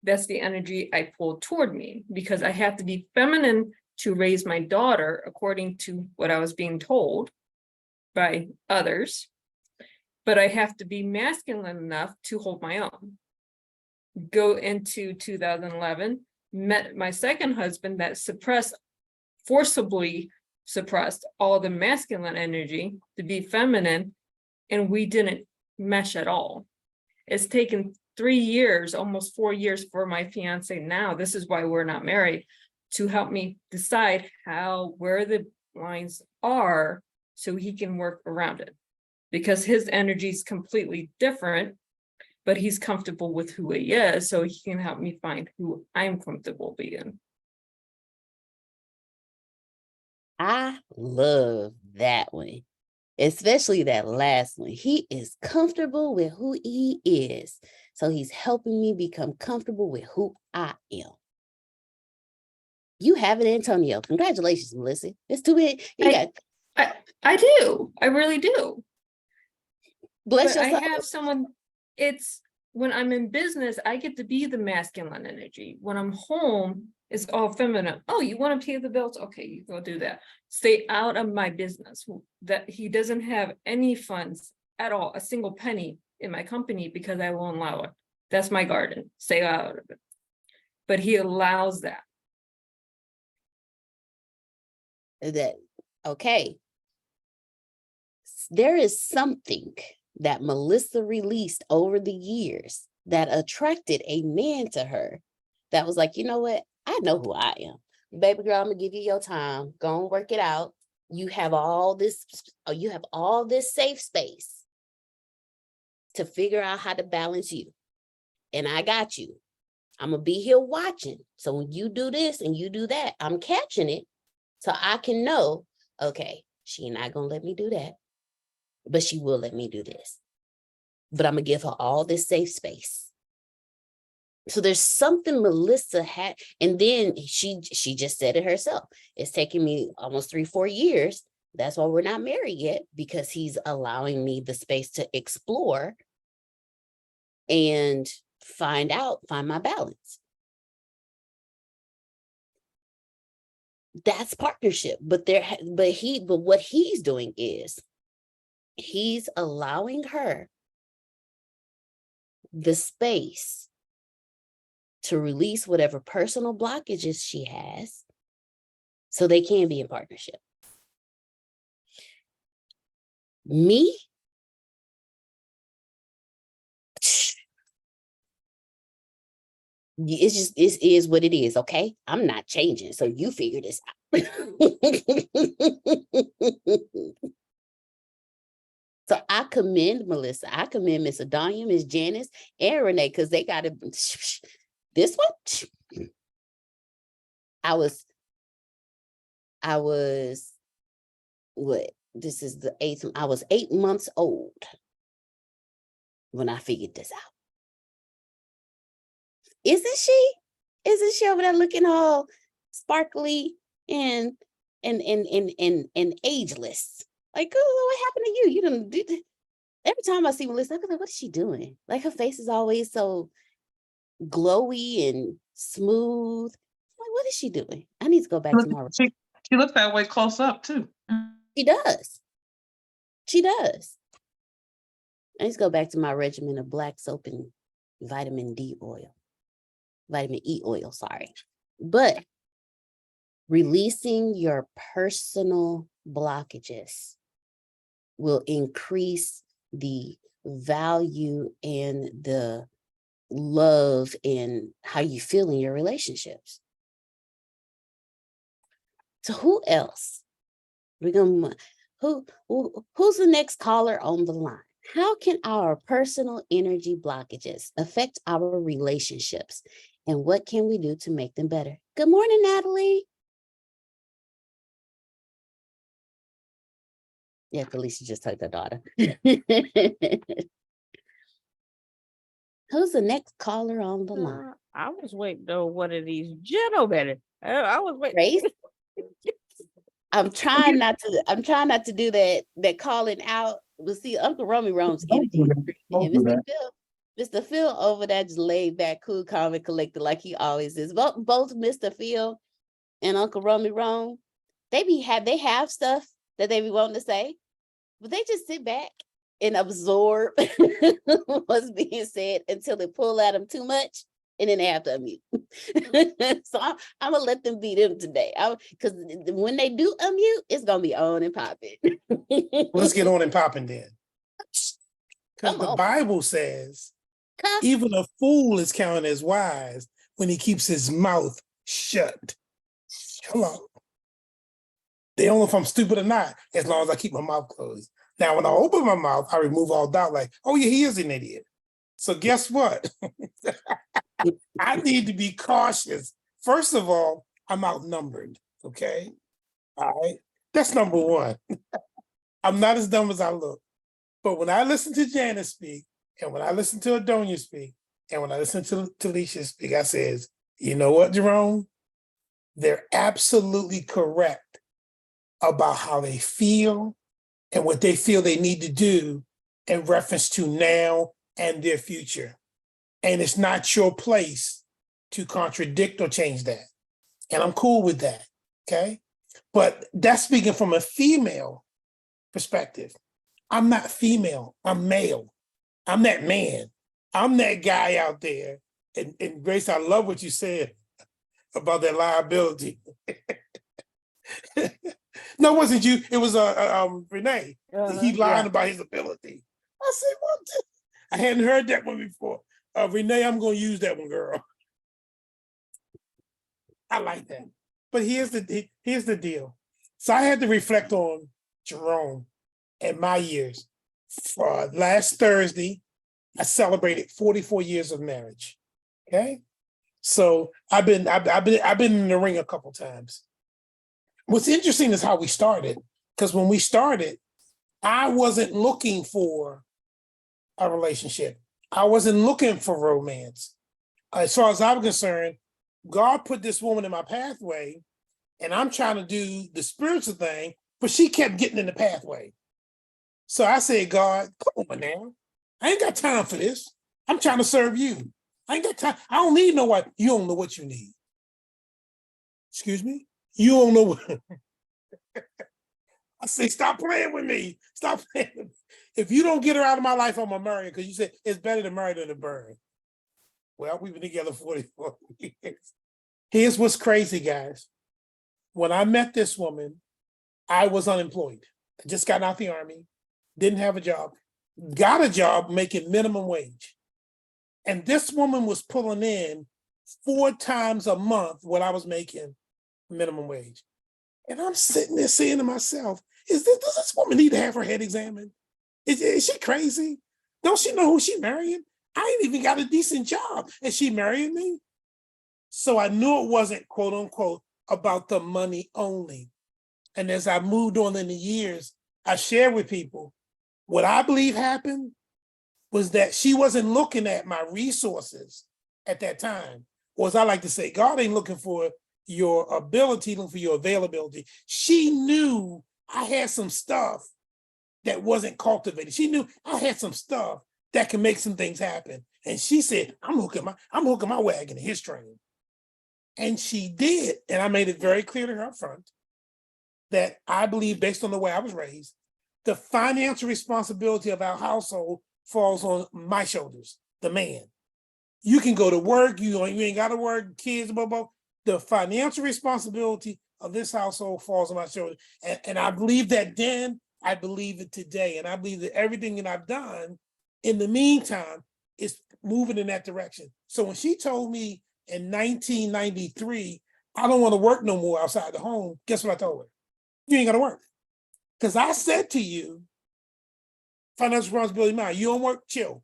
H: that's the energy I pull toward me, because I have to be feminine to raise my daughter according to what I was being told by others. But I have to be masculine enough to hold my own. Go into 2011, met my second husband that forcibly suppressed all the masculine energy to be feminine, and we didn't mesh at all. It's taken 3 years, almost 4 years for my fiance now, this is why we're not married, to help me decide where the lines are so he can work around it. Because his energy is completely different, but he's comfortable with who he is, so he can help me find who I'm comfortable being.
B: I love that one, especially that last one. He is comfortable with who he is, so he's helping me become comfortable with who I am. You have it, Antonio. Congratulations, Melissa. It's too bad.
H: I do. I really do.
B: Bless
H: But I
B: yourself.
H: have someone, it's when I'm in business, I get to be the masculine energy. When I'm home, it's all feminine. Oh, you want to pay the bills? Okay, you go do that. Stay out of my business. That he doesn't have any funds at all, a single penny in my company, because I won't allow it. That's my garden. Stay out of it. But he allows that.
B: Okay. There is something that Melissa released over the years that attracted a man to her that was like, you know what? I know who I am. Baby girl, I'm gonna give you your time. Go and work it out. You have all this safe space to figure out how to balance you. And I got you. I'm gonna be here watching. So when you do this and you do that, I'm catching it so I can know, okay, she not gonna let me do that, but she will let me do this. But I'm gonna give her all this safe space. So there's something Melissa had, and then she just said it herself. It's taken me almost 3-4 years. That's why we're not married yet, because he's allowing me the space to explore and find my balance. That's partnership. But what he's doing is he's allowing her the space to release whatever personal blockages she has so they can be in partnership. Me, it is what it is, okay? I'm not changing, so you figure this out. So I commend Melissa. I commend Miss Adonia, Miss Janice, and Renee, because they got it. This one, I was what? This is the 8th. I was 8 months old when I figured this out. Isn't she over there looking all sparkly and ageless? Like, oh, what happened to you? You didn't. Every time I see Melissa, I'm like, what is she doing? Like, her face is always so glowy and smooth. Like, what is she doing? I need to go back tomorrow.
D: She looks that way close up too.
B: She does. She does. I just go back to my regimen of black soap and vitamin D oil, vitamin E oil, sorry. But releasing your personal blockages will increase the value and the love and how you feel in your relationships. So who else? We're gonna who's the next caller on the line? How can our personal energy blockages affect our relationships? And what can we do to make them better? Good morning, Natalie. Yeah, Felicia just told her daughter. Who's the next caller on the line?
A: I was waiting on one of these gentlemen. I was waiting.
B: Grace? I'm trying not to do that calling out. We'll see Uncle Romy Rome's energy. And Mr. Phil over there just laid back, cool, calm, and collected like he always is. Both Mr. Phil and Uncle Romy Rome, they have stuff that they be wanting to say, but they just sit back and absorb what's being said until it pull at them too much, and then they have to unmute. So I'm gonna let them be them today. Because when they do unmute, it's gonna be on and popping.
I: Let's get on and popping then. Because
B: Come
I: the
B: on.
I: Bible says,
B: Cuss.
I: even a fool is counted as wise when he keeps his mouth shut. Hello. They don't know if I'm stupid or not, as long as I keep my mouth closed. Now, when I open my mouth, I remove all doubt, like, oh yeah, he is an idiot. So guess what? I need to be cautious. First of all, I'm outnumbered, okay? All right, that's number one. I'm not as dumb as I look. But when I listen to Janice speak, and when I listen to Adonia speak, and when I listen to Talisha speak, I says, you know what, Jerome? They're absolutely correct about how they feel and what they feel they need to do in reference to now and their future. And it's not your place to contradict or change that. And I'm cool with that, okay? But that's speaking from a female perspective. I'm not female, I'm male. I'm that man. I'm that guy out there. And Grace, I love what you said about that liability. No, it wasn't you. It was Renee. He lied about his ability. I said, what? I hadn't heard that one before. Renee, I'm going to use that one, girl. I like that. But here's the deal. So I had to reflect on Jerome and my years. For last Thursday, I celebrated 44 years of marriage. Okay, so I've been in the ring a couple times. What's interesting is how we started, because when we started, I wasn't looking for a relationship. I wasn't looking for romance. As far as I'm concerned, God put this woman in my pathway, and I'm trying to do the spiritual thing, but she kept getting in the pathway. So I said, God, come on now. I ain't got time for this. I'm trying to serve you. I ain't got time. I don't need no what. You don't know what you need. Excuse me? You don't know what. I say, stop playing with me. Stop playing with me. If you don't get her out of my life, I'm going to marry her, because you said it's better to marry than to burn. Well, we've been together 44 years. Here's what's crazy, guys. When I met this woman, I was unemployed. I just got out the Army, didn't have a job, got a job making minimum wage. And this woman was pulling in 4 times a month what I was making minimum wage. And I'm sitting there saying to myself, does this woman need to have her head examined? Is she crazy? Don't she know who she marrying? I ain't even got a decent job, and she marrying me? So I knew it wasn't, quote unquote, about the money only. And as I moved on in the years, I shared with people what I believe happened was that she wasn't looking at my resources at that time. Or as I like to say, God ain't looking for your ability, looking for your availability. She knew I had some stuff that wasn't cultivated. She knew I had some stuff that can make some things happen. And she said, I'm hooking my wagon to his train. And she did. And I made it very clear to her up front that I believe, based on the way I was raised, the financial responsibility of our household falls on my shoulders, the man. You can go to work, you ain't got to work, kids, blah, blah. The financial responsibility of this household falls on my shoulders. And I believe that then, I believe it today. And I believe that everything that I've done in the meantime is moving in that direction. So when she told me in 1993, I don't want to work no more outside the home, guess what I told her? You ain't got to work. Because I said to you, financial responsibility mine, you don't work, chill.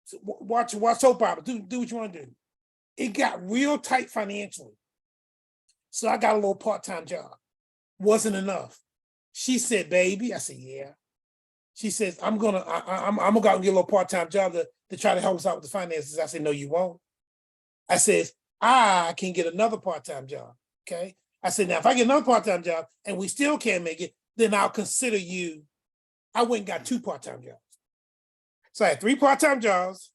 I: So watch soap opera, do what you want to do. It got real tight financially. So I got a little part-time job. Wasn't enough. She said, baby, I said, yeah. She says, I'm gonna go out and get a little part-time job to try to help us out with the finances. I said, no, you won't. I said, I can get another part-time job. Okay. I said, now if I get another part-time job and we still can't make it, then I'll consider you. I went and got 2 part-time jobs. So I had 3 part-time jobs,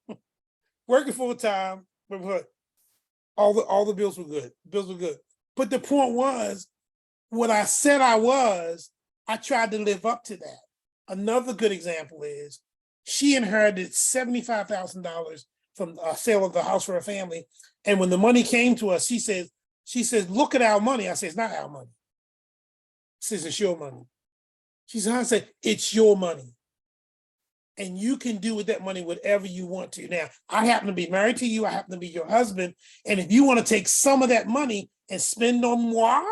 I: working full-time, but all the bills were good. Bills were good. But the point was, what I said I tried to live up to that. Another good example is she inherited $75,000 from a sale of the house for her family. And when the money came to us, she says, look at our money. I said, it's not our money. She says, it's your money. She said, I said, it's your money. And you can do with that money whatever you want to. Now, I happen to be married to you. I happen to be your husband. And if you want to take some of that money and spend on moi,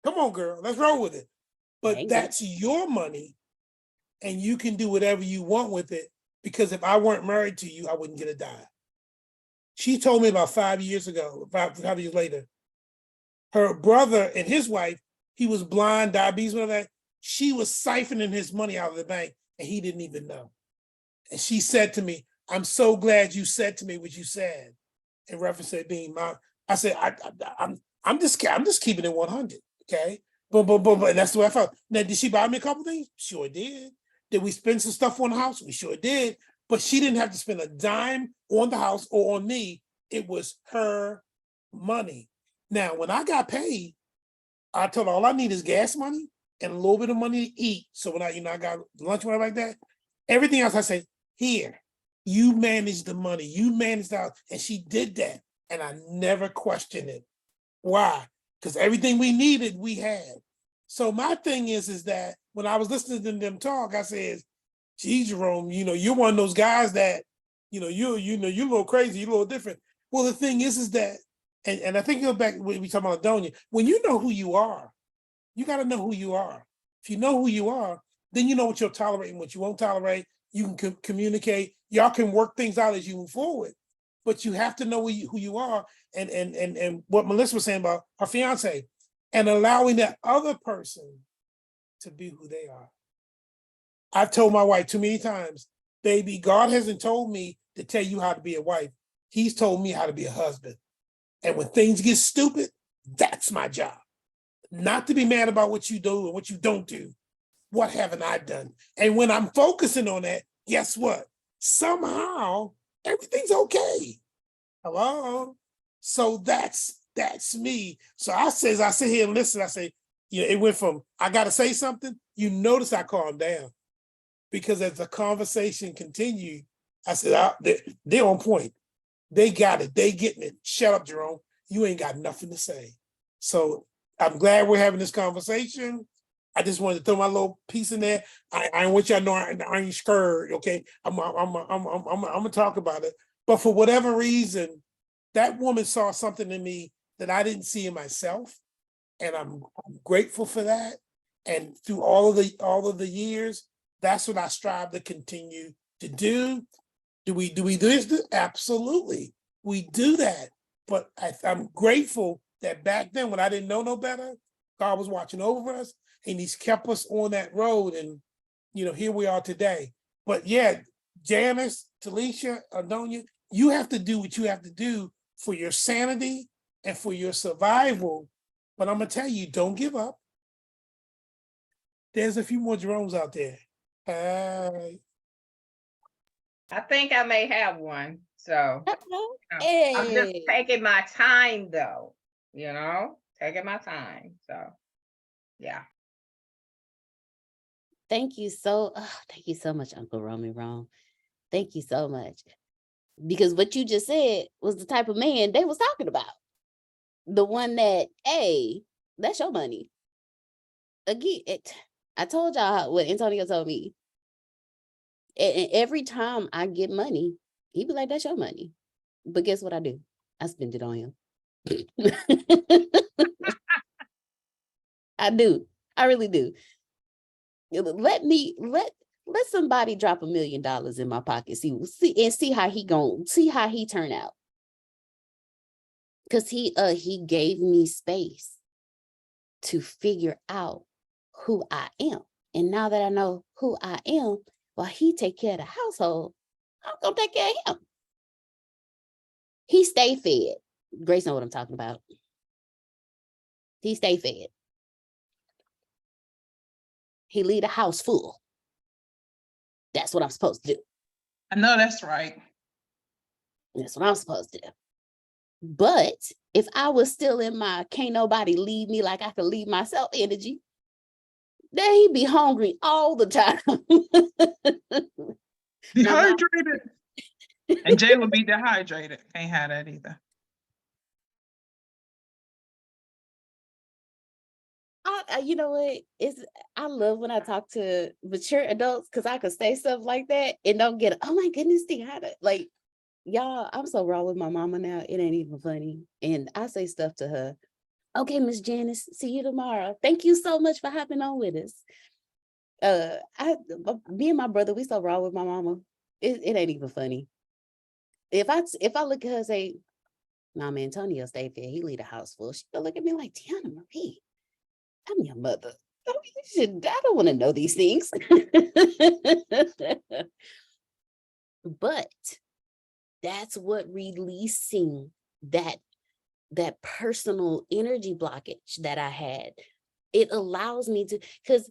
I: come on, girl, let's roll with it. But that's your money, and you can do whatever you want with it, because if I weren't married to you, I wouldn't get a dime. She told me about 5 years ago, 5 years later, her brother and his wife, he was blind, diabetes, whatever that, she was siphoning his money out of the bank, and he didn't even know. And she said to me, I'm so glad you said to me what you said in reference to it being my, I said, I'm just keeping it 100, okay? But that's the way I felt. Now, did she buy me a couple things? Sure did. Did we spend some stuff on the house? We sure did. But she didn't have to spend a dime on the house or on me. It was her money. Now, when I got paid, I told her all I need is gas money and a little bit of money to eat. So when I got lunch, whatever like that, everything else I say, here, you manage the money, you manage the house. And she did that. And I never questioned it. Why? Because everything we needed, we had. So my thing is that when I was listening to them talk, I said, gee, Jerome, you're one of those guys that, you're a little crazy, you're a little different. Well, the thing is that, and I think go back when we talk about Adonia, when you know who you are, you got to know who you are. If you know who you are, then you know what you'll tolerate and what you won't tolerate. You can communicate. Y'all can work things out as you move forward. But you have to know who you are, and what Melissa was saying about her fiance, and allowing that other person to be who they are. I've told my wife too many times, baby, God hasn't told me to tell you how to be a wife. He's told me how to be a husband. And when things get stupid, that's my job. Not to be mad about what you do and what you don't do. What haven't I done? And when I'm focusing on that, guess what? Somehow everything's okay. Hello? So that's me. So I sit here and listen. I say, it went from, I got to say something. You notice I calmed down, because as the conversation continued, I said, they're on point. They got it. They getting it. Shut up, Jerome. You ain't got nothing to say. So I'm glad we're having this conversation. I just wanted to throw my little piece in there. I want y'all to know I ain't scared, okay? I'm gonna talk about it. But for whatever reason, that woman saw something in me that I didn't see in myself. And I'm grateful for that. And through all of the years, that's what I strive to continue to do. Do we do this? Absolutely. We do that. But I'm grateful that back then, when I didn't know no better, God was watching over us, and he's kept us on that road. And, here we are today. But yeah, Janice, Talisha, Adonia, you have to do what you have to do for your sanity and for your survival. But I'm going to tell you, don't give up. There's a few more Jeromes out there. Hey.
F: I think I may have one. So I'm just
B: Hey.
F: taking my time though, taking my time. So yeah.
B: Thank you so much, Uncle Romy Wrong. Thank you so much. Because what you just said was the type of man they was talking about. The one that, hey, that's your money. Again, I told y'all what Antonio told me. And every time I get money, he be like, that's your money. But guess what I do? I spend it on him. I do. I really do. Let somebody drop $1 million in my pocket. See how he turn out. Because he gave me space to figure out who I am. And now that I know who I am, while he take care of the household, I'm gonna take care of him. He stay fed. Grace know what I'm talking about. He stay fed. He leave the house full. That's what I'm supposed to do.
D: I know that's right.
B: That's what I'm supposed to do. But if I was still in my can't nobody leave me like I can leave myself energy, then he'd be hungry all the time.
D: Dehydrated. And Jay will be dehydrated. Can't have that either.
B: You know what? I love when I talk to mature adults because I can say stuff like that and don't get, oh my goodness, like, y'all, I'm so raw with my mama now. It ain't even funny. And I say stuff to her. Okay, Miss Janice, see you tomorrow. Thank you so much for hopping on with us. Me and my brother, we so raw with my mama. It ain't even funny. If I look at her and say, Mama Antonio stay fed, he leave the house full, she'll look at me like, Tiana Marie, I'm your mother. I don't want to know these things. But that's what releasing that personal energy blockage that I had, it allows me to, because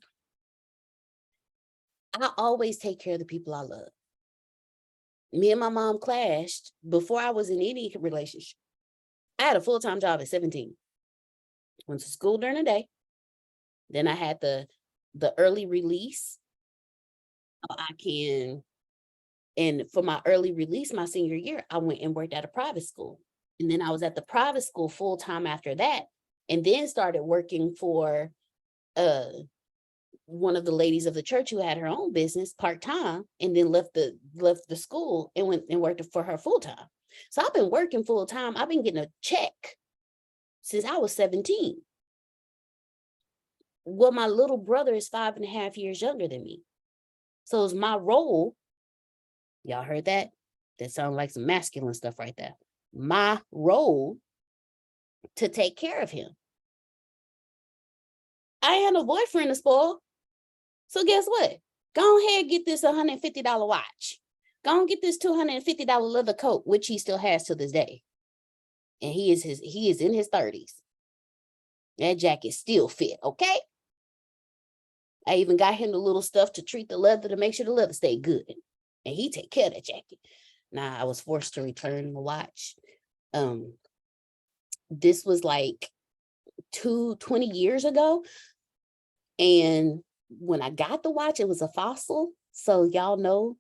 B: I always take care of the people I love. Me and my mom clashed before I was in any relationship. I had a full-time job at 17. Went to school during the day. Then I had the early release. And for my early release, my senior year, I went and worked at a private school. And then I was at the private school full-time after that, and then started working for one of the ladies of the church who had her own business part-time, and then left the school and went and worked for her full-time. So I've been working full-time. I've been getting a check since I was 17. Well, my little brother is 5.5 years younger than me. So it's my role. Y'all heard that? That sounds like some masculine stuff right there. My role to take care of him. I ain't no boyfriend to spoil. So guess what? Go ahead, get this $150 watch. Go and get this $250 leather coat, which he still has to this day. And he is in his 30s. That jacket still fit, okay? I even got him the little stuff to treat the leather to make sure the leather stay good. And he take care of that jacket. Now I was forced to return the watch. This was like 20 years ago. And when I got the watch, it was a fossil. So y'all know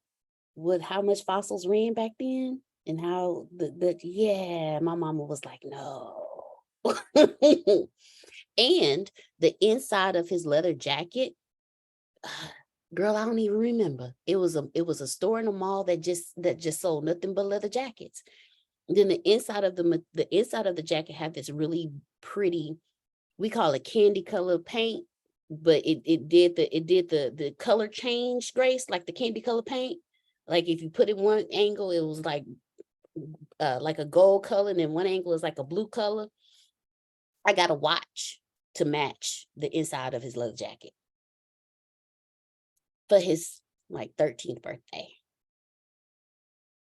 B: how much fossils ran back then, and how my mama was like, no. And the inside of his leather jacket, girl, I don't even remember. It was a store in the mall that just sold nothing but leather jackets. And then the inside of the jacket had this really pretty, we call it candy color paint, but it did the color change, Grace, like the candy color paint. Like if you put it one angle, it was like a gold color, and then one angle is like a blue color. I got a watch to match the inside of his leather jacket for his like 13th birthday.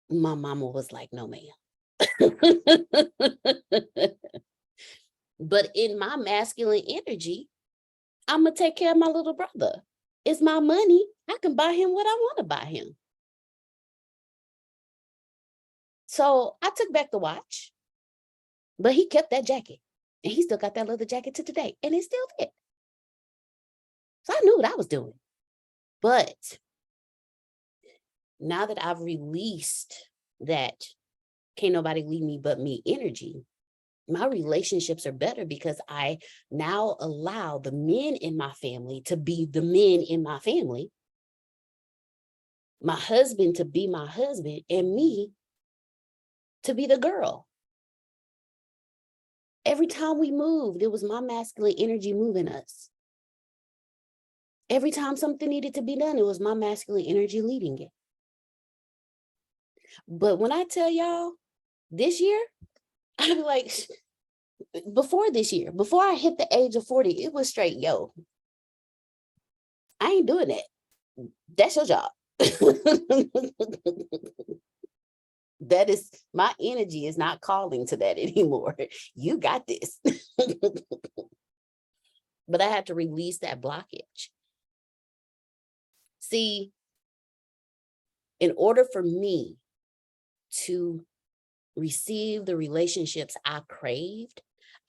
B: My mama was like, no, ma'am. But in my masculine energy, I'm gonna take care of my little brother. It's my money. I can buy him what I want to buy him. So I took back the watch, but he kept that jacket, and he still got that leather jacket to today, and it still fit. So I knew what I was doing. But now that I've released that can't nobody leave me but me energy, my relationships are better because I now allow the men in my family to be the men in my family, my husband to be my husband, and me to be the girl. Every time we moved, it was my masculine energy moving us. Every time something needed to be done, it was my masculine energy leading it. But when I tell y'all this year, I'd be like, before this year, before I hit the age of 40, it was straight, yo, I ain't doing that. That's your job. That is, my energy is not calling to that anymore. You got this. But I had to release that blockage. See, in order for me to receive the relationships I craved,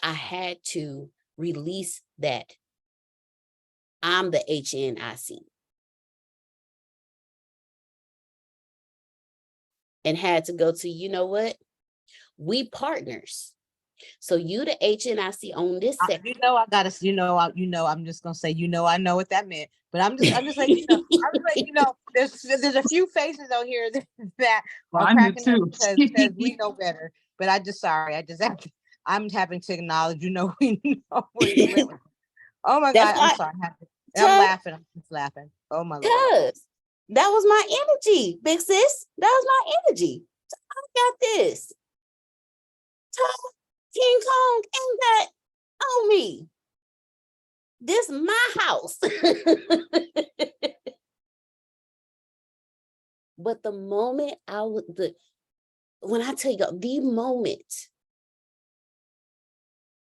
B: I had to release that I'm the HNIC. And had to go to, you know what? We partners. So you the HNIC on this sector.
E: You know, I gotta, I'm just gonna say, I know what that meant, but I'm just letting you know, there's a few faces out here that
D: Well,
E: are
D: I knew
E: cracking up
D: too.
E: because we know better. But I'm having to acknowledge, we know where you went with. Oh my
B: That's
E: God,
B: why,
E: I'm sorry. I'm laughing. I'm just laughing. Oh my Lord.
B: because that was my energy, big sis. That was my energy. So I got this. King Kong ain't got on me. This my house. But the moment when I tell you,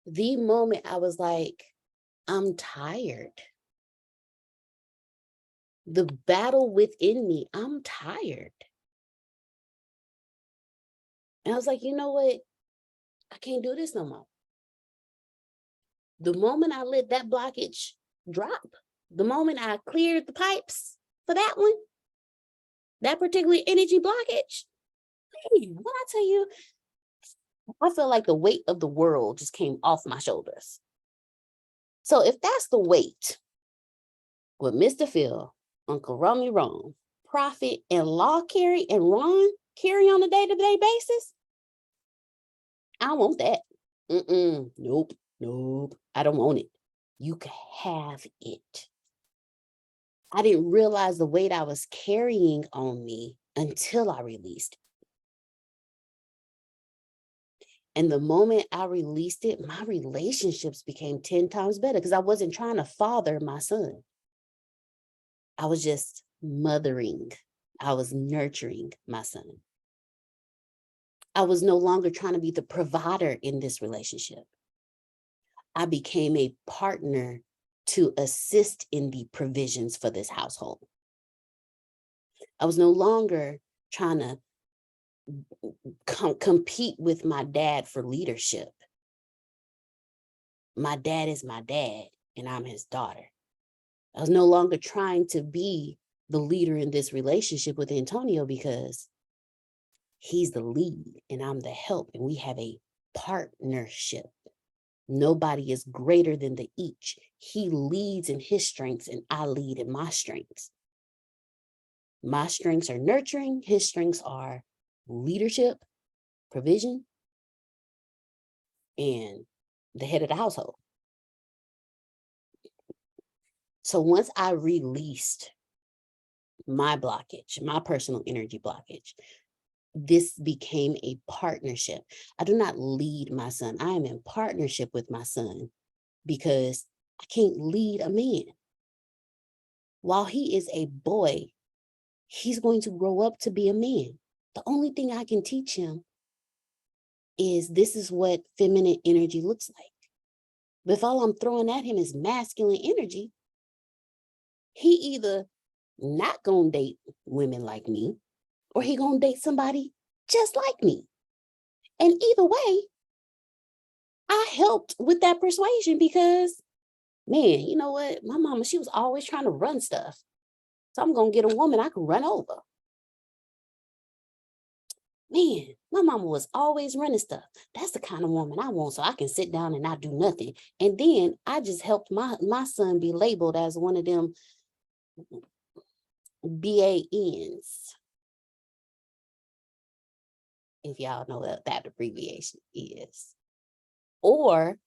B: the moment I was like, I'm tired. The battle within me, I'm tired. And I was like, you know what? I can't do this no more. The moment I let that blockage drop, the moment I cleared the pipes for that one, that particular energy blockage, when I tell you, I feel like the weight of the world just came off my shoulders. So if that's the weight, what Mr. Phil, Uncle Rummy Ron, Prophet, and Law carry and Ron carry on a day-to-day basis, I want that. Nope. I don't want it. You can have it. I didn't realize the weight I was carrying on me until I released it. And the moment I released it, my relationships became 10 times better because I wasn't trying to father my son. I was just mothering. I was nurturing my son. I was no longer trying to be the provider in this relationship. I became a partner to assist in the provisions for this household. I was no longer trying to compete with my dad for leadership. My dad is my dad, and I'm his daughter. I was no longer trying to be the leader in this relationship with Antonio because he's the lead and I'm the help, and we have a partnership. Nobody is greater than the each. He leads in his strengths and I lead in my strengths. My strengths are nurturing. His strengths are leadership, provision, and the head of the household. So once I released my blockage, my personal energy blockage, this became a partnership. I do not lead my son. I am in partnership with my son because I can't lead a man. While he is a boy, he's going to grow up to be a man. The only thing I can teach him is this is what feminine energy looks like. But if all I'm throwing at him is masculine energy, he either not gonna date women like me, or he gonna date somebody just like me. And either way, I helped with that persuasion because, man, you know what? My mama, she was always trying to run stuff. So I'm gonna get a woman I can run over. Man, my mama was always running stuff. That's the kind of woman I want, so I can sit down and not do nothing. And then I just helped my son be labeled as one of them BANs. If y'all know what that abbreviation is. Or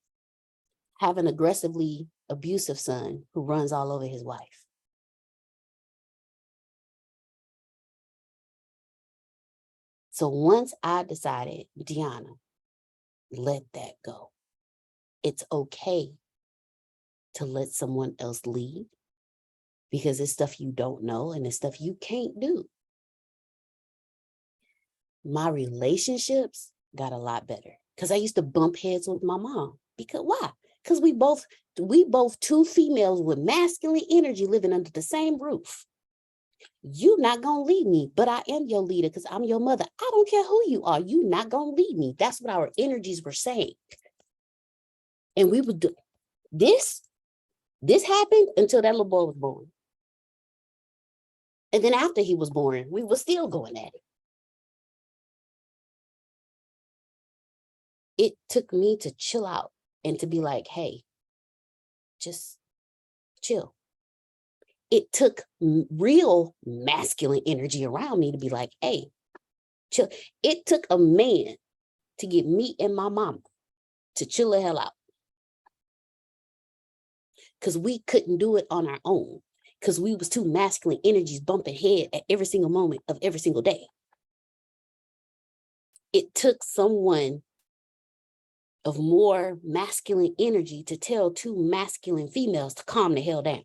B: have an aggressively abusive son who runs all over his wife. So once I decided, Deanna, let that go. It's okay to let someone else lead because it's stuff you don't know and it's stuff you can't do. My relationships got a lot better because I used to bump heads with my mom. Because why? Because we both two females with masculine energy living under the same roof. You're not gonna lead me, but I am your leader because I'm your mother. I don't care who you are. You're not gonna lead me. That's what our energies were saying. And we would do this. This happened until that little boy was born. And then after he was born, we were still going at it. It took me to chill out and to be like, hey, just chill. It took real masculine energy around me to be like, hey, chill. It took a man to get me and my mama to chill the hell out. Because we couldn't do it on our own. Because we was two masculine energies bumping head at every single moment of every single day. It took someone of more masculine energy to tell two masculine females to calm the hell down.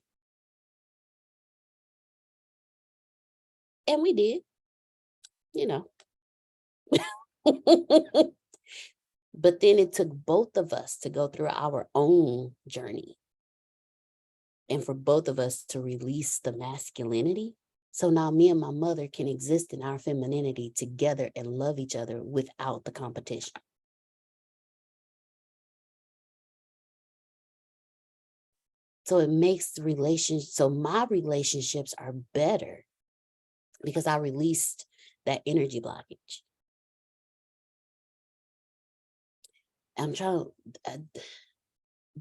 B: And we did, you know. But then it took both of us to go through our own journey. And for both of us to release the masculinity. So now me and my mother can exist in our femininity together and love each other without the competition. So it makes the relationship, so my relationships are better because I released that energy blockage. I'm trying,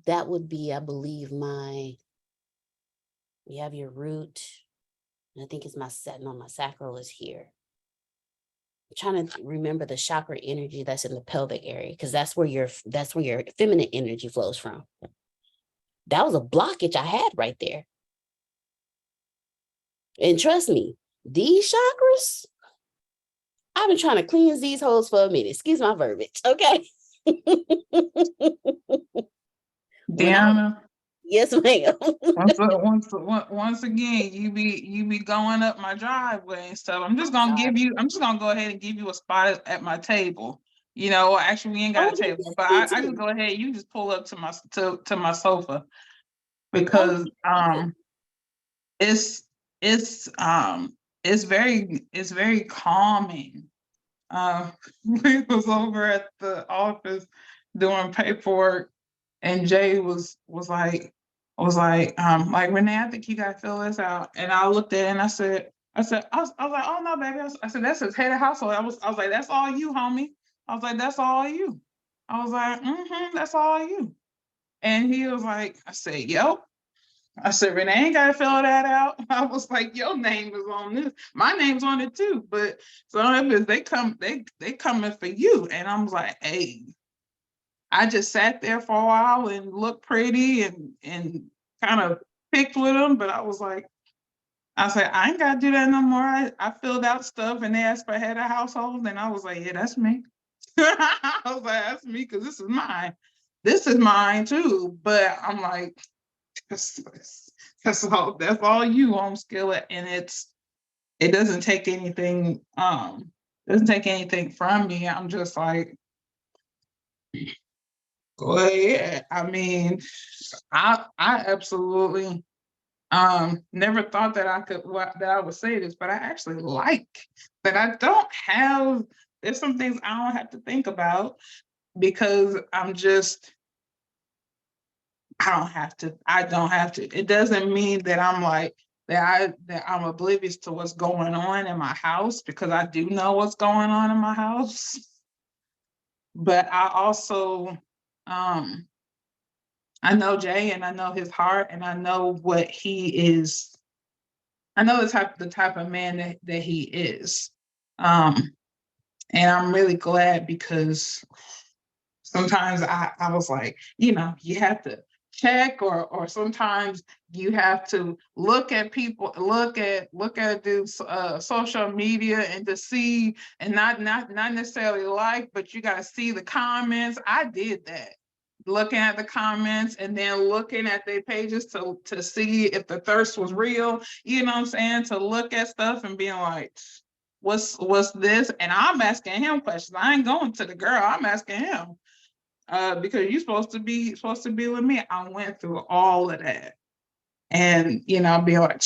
B: that would be, I believe, you have your root, and I think it's my sacral is here. I'm trying to remember the chakra energy that's in the pelvic area, because that's where your feminine energy flows from. That was a blockage I had right there. And trust me, these chakras, I've been trying to cleanse these holes for a minute. Excuse my verbiage, okay?
D: Deanna,
B: Yes, ma'am.
D: once again, you be going up my driveway and stuff. I'm just gonna go ahead and give you a spot at my table. You know, actually we ain't got a table, but I just go ahead, you just pull up to my sofa because it's very calming. We was over at the office doing paperwork, and Jay was like, Renee, I think you gotta fill this out. And I looked at it and I was like, oh no, baby. I said, that's his head of household. I was like, that's all you, homie. I was like, that's all you. I was like, that's all you. And he was like, I said, yep. I said, Renee ain't gotta fill that out. I was like, your name is on this. My name's on it too. But some of it, they coming for you. And I was like, hey, I just sat there for a while and looked pretty and kind of picked with them. But I was like, I said, I ain't gotta do that no more. I filled out stuff and they asked for head of household. And I was like, yeah, that's me. I was like, that's me, because this is mine. This is mine too. But I'm like, that's all you, home skillet. And it doesn't take anything, from me. I'm just like, go ahead. I mean, I absolutely never thought that I would say this, but I actually like that I don't have, there's some things I don't have to think about because I don't have to. It doesn't mean that I'm like, that I'm oblivious to what's going on in my house, because I do know what's going on in my house. But I also, I know Jay, and I know his heart, and I know what he is. I know the type of man that he is. And I'm really glad, because sometimes I was like, you have to check, or sometimes you have to look at people, look at this social media, and to see, and not necessarily like, but you got to see the comments. I did that, looking at the comments and then looking at their pages to see if the thirst was real, you know what I'm saying? To look at stuff and being like, what's this? And I'm asking him questions. I ain't going to the girl, I'm asking him. Because you're supposed to be with me. I went through all of that. And be like,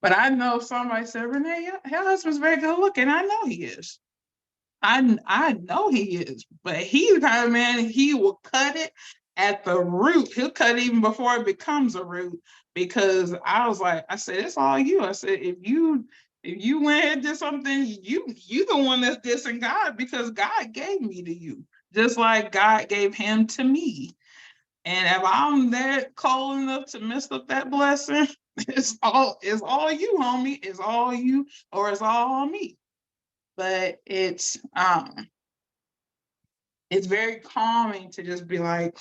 D: but I know somebody said, Renee, your husband's very good looking. I know he is. I know he is, but he's the kind of man, he will cut it at the root. He'll cut it even before it becomes a root. Because I was like, I said, it's all you. I said, if you went and did something, you the one that's dissing God, because God gave me to you, just like God gave him to me. And if I'm that cold enough to mess up that blessing, it's all you, homie. It's all you, or it's all on me. But it's very calming to just be like,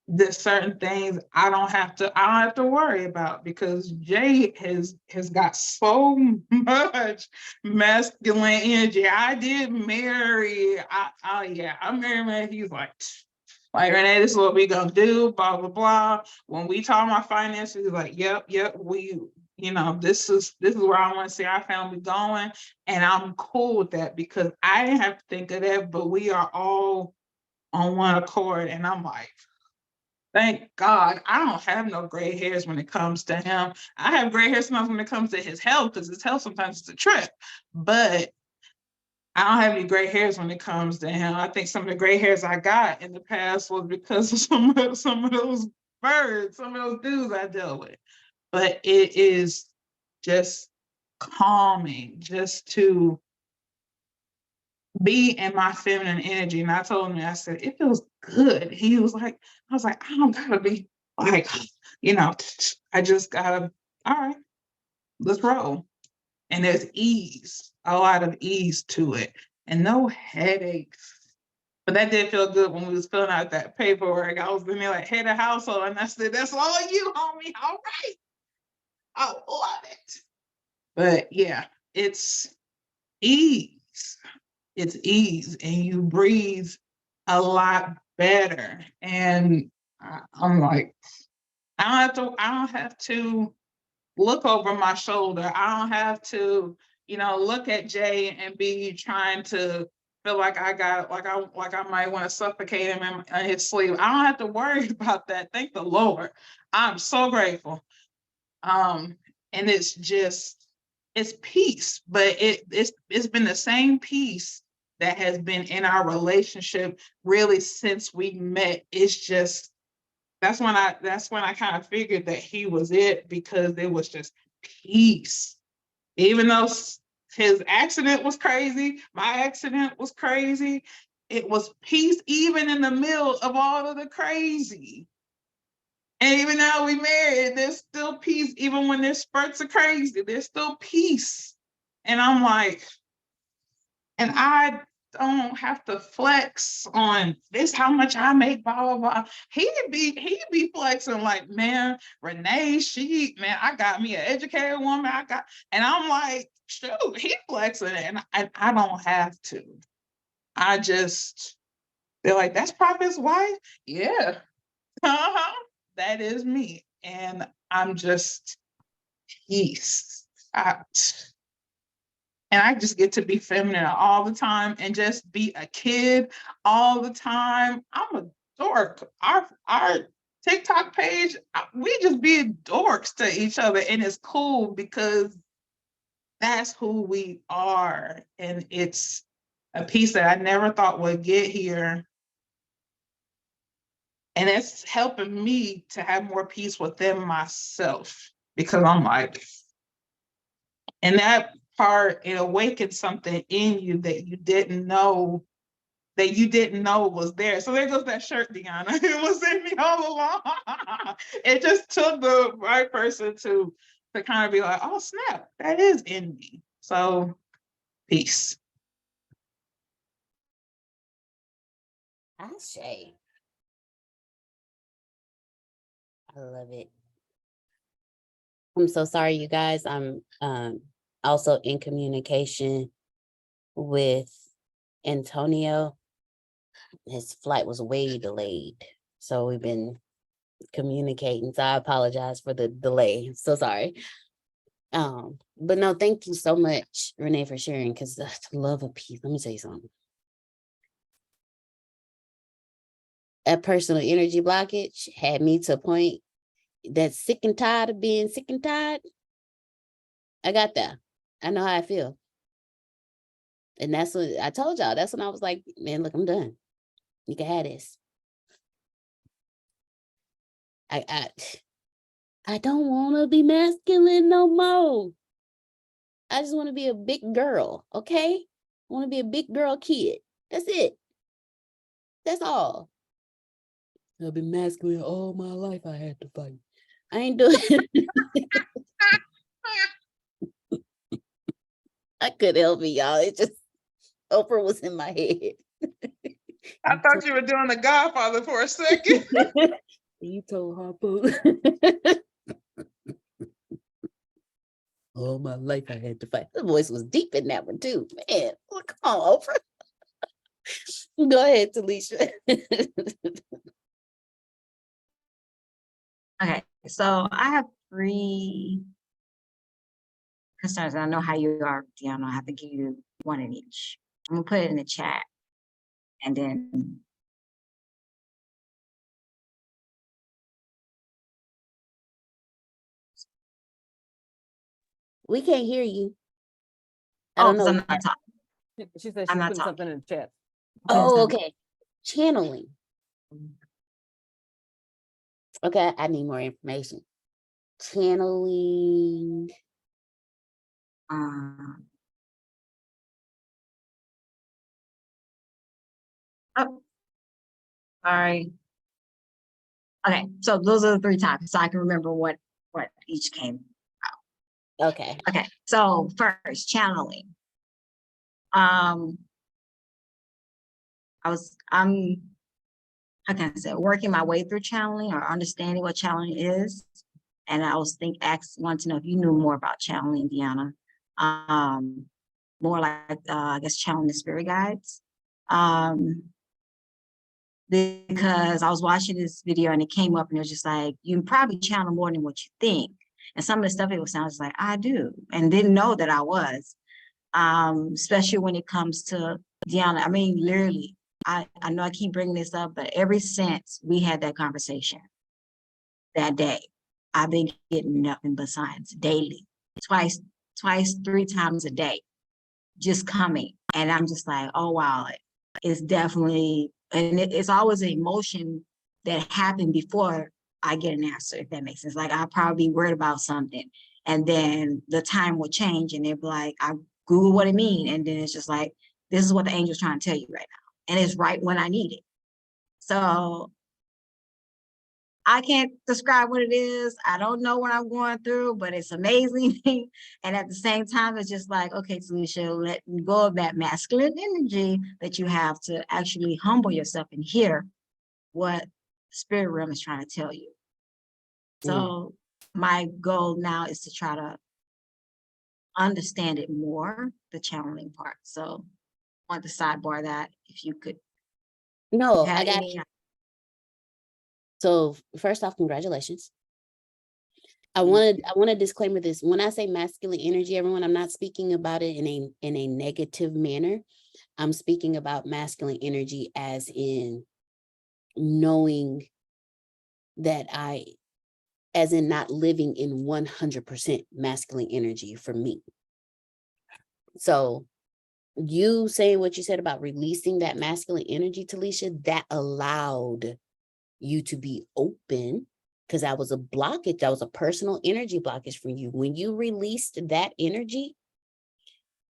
D: there's certain things I don't have to worry about, because Jay has got so much masculine energy. I did marry, I married man. He's like, Renee, this is what we gonna do, blah blah blah. When we talk about finances, he's like, yep, we, this is where I want to see our family going, and I'm cool with that, because I didn't have to think of that, but we are all on one accord, and I'm like, thank God I don't have no gray hairs when it comes to him. I have gray hairs sometimes when it comes to his health, because his health sometimes is a trip. But I don't have any gray hairs when it comes to him. I think some of the gray hairs I got in the past was because of some of those birds, some of those dudes I dealt with. But it is just calming just to be in my feminine energy. And I told him, I said, it feels good. He was like, I was like, I don't gotta be like, I just gotta, all right, let's roll. And there's ease, a lot of ease to it, and no headaches. But that did feel good when we was filling out that paperwork. I was in there like, head of household, and I said, that's all you, homie. All right. I love it. But yeah, it's ease. It's ease, and you breathe a lot better. And I'm like, I don't have to look over my shoulder. I don't have to, look at Jay and be trying to feel like I might want to suffocate him in his sleep. I don't have to worry about that. Thank the Lord. I'm so grateful. And it's peace, but it's been the same peace that has been in our relationship really since we met. It's just, that's when I kind of figured that he was it, because it was just peace. Even though his accident was crazy, my accident was crazy, it was peace even in the middle of all of the crazy. And even now we married, there's still peace. Even when there's spurts of crazy, there's still peace. And I'm like, and I don't have to flex on this, how much I make, blah, blah, blah. He'd be flexing like, man, Renee, I got me an educated woman. And I'm like, shoot, he flexing, and I don't have to. I just, they're like, that's Prophet's wife? Yeah. That is me. And I'm just peace. And I just get to be feminine all the time and just be a kid all the time. I'm a dork. Our TikTok page, we just be dorks to each other, and it's cool because that's who we are. And it's a piece that I never thought would get here. And it's helping me to have more peace within myself because I'm like, and that part, it awakens something in you that you didn't know was there. So there goes that shirt, Deanna. It was in me all along. It just took the right person to kind of be like, oh snap, that is in me. So peace.
B: Ashe. I love it. I'm so sorry, you guys. I'm also in communication with Antonio. His flight was way delayed. So we've been communicating. So I apologize for the delay. So sorry. But no, thank you so much, Renee, for sharing, because the love of peace. Let me tell you something. That personal energy blockage had me to a point that's sick and tired of being sick and tired. I got that. I know how I feel. And that's what I told y'all. That's when I was like, man, look, I'm done. You can have this. I don't want to be masculine no more. I just want to be a big girl, okay? I want to be a big girl kid. That's it. That's all. I've been masculine all my life. I had to fight. I ain't doing it. I couldn't help it, y'all. It just, Oprah was in my head.
D: I thought you were doing the Godfather for a second.
B: You told Harpo. All my life I had to fight. The voice was deep in that one too. Man, well, come on, Oprah. Go ahead, Talisha.
G: Okay, so I have 3 concerns. I know how you are, Deanna. I have to give you one in each. I'm gonna put it in the chat, and then
B: We can't hear you. I don't know.
G: I'm not talking.
A: She said
G: I'm
A: she's
G: not
A: putting something in the chat.
B: Oh, okay. Channeling. Okay, I need more information. Channeling.
G: Oh, sorry. Okay, so those are the 3 topics, so I can remember what each came.
B: Okay.
G: Okay, so first, channeling. I'm how can I say, working my way through channeling or understanding what channeling is. And I was want to know if you knew more about channeling, Deanna. More like, I guess, channeling the spirit guides. Because I was watching this video and it came up and it was just like, you probably channel more than what you think. And some of the stuff it was sounds like I do, and didn't know that I was. Especially when it comes to Deanna. I mean, literally, I know I keep bringing this up, but ever since we had that conversation that day, I've been getting nothing but signs daily, twice, 3 times a day, just coming. And I'm just like, oh, wow, it's definitely, and it's always an emotion that happened before I get an answer, if that makes sense. Like I'll probably be worried about something and then the time will change and they'll be like, I Google what it means. And then it's just like, this is what the angel's trying to tell you right now. And it's right when I need it. So I can't describe what it is. I don't know what I'm going through, but it's amazing. And at the same time, it's just like, okay, Talisha, let go of that masculine energy that you have to actually humble yourself and hear what the spirit realm is trying to tell you. So my goal now is to try to understand it more, the channeling part. So I want to sidebar that if you could.
B: No, I got it. So first off, congratulations. I want to disclaimer this. When I say masculine energy, everyone, I'm not speaking about it in a negative manner. I'm speaking about masculine energy as in knowing that as in not living in 100% masculine energy for me. So you saying what you said about releasing that masculine energy, Talisha, that allowed you to be open, because that was a blockage, that was a personal energy blockage for you. When you released that energy,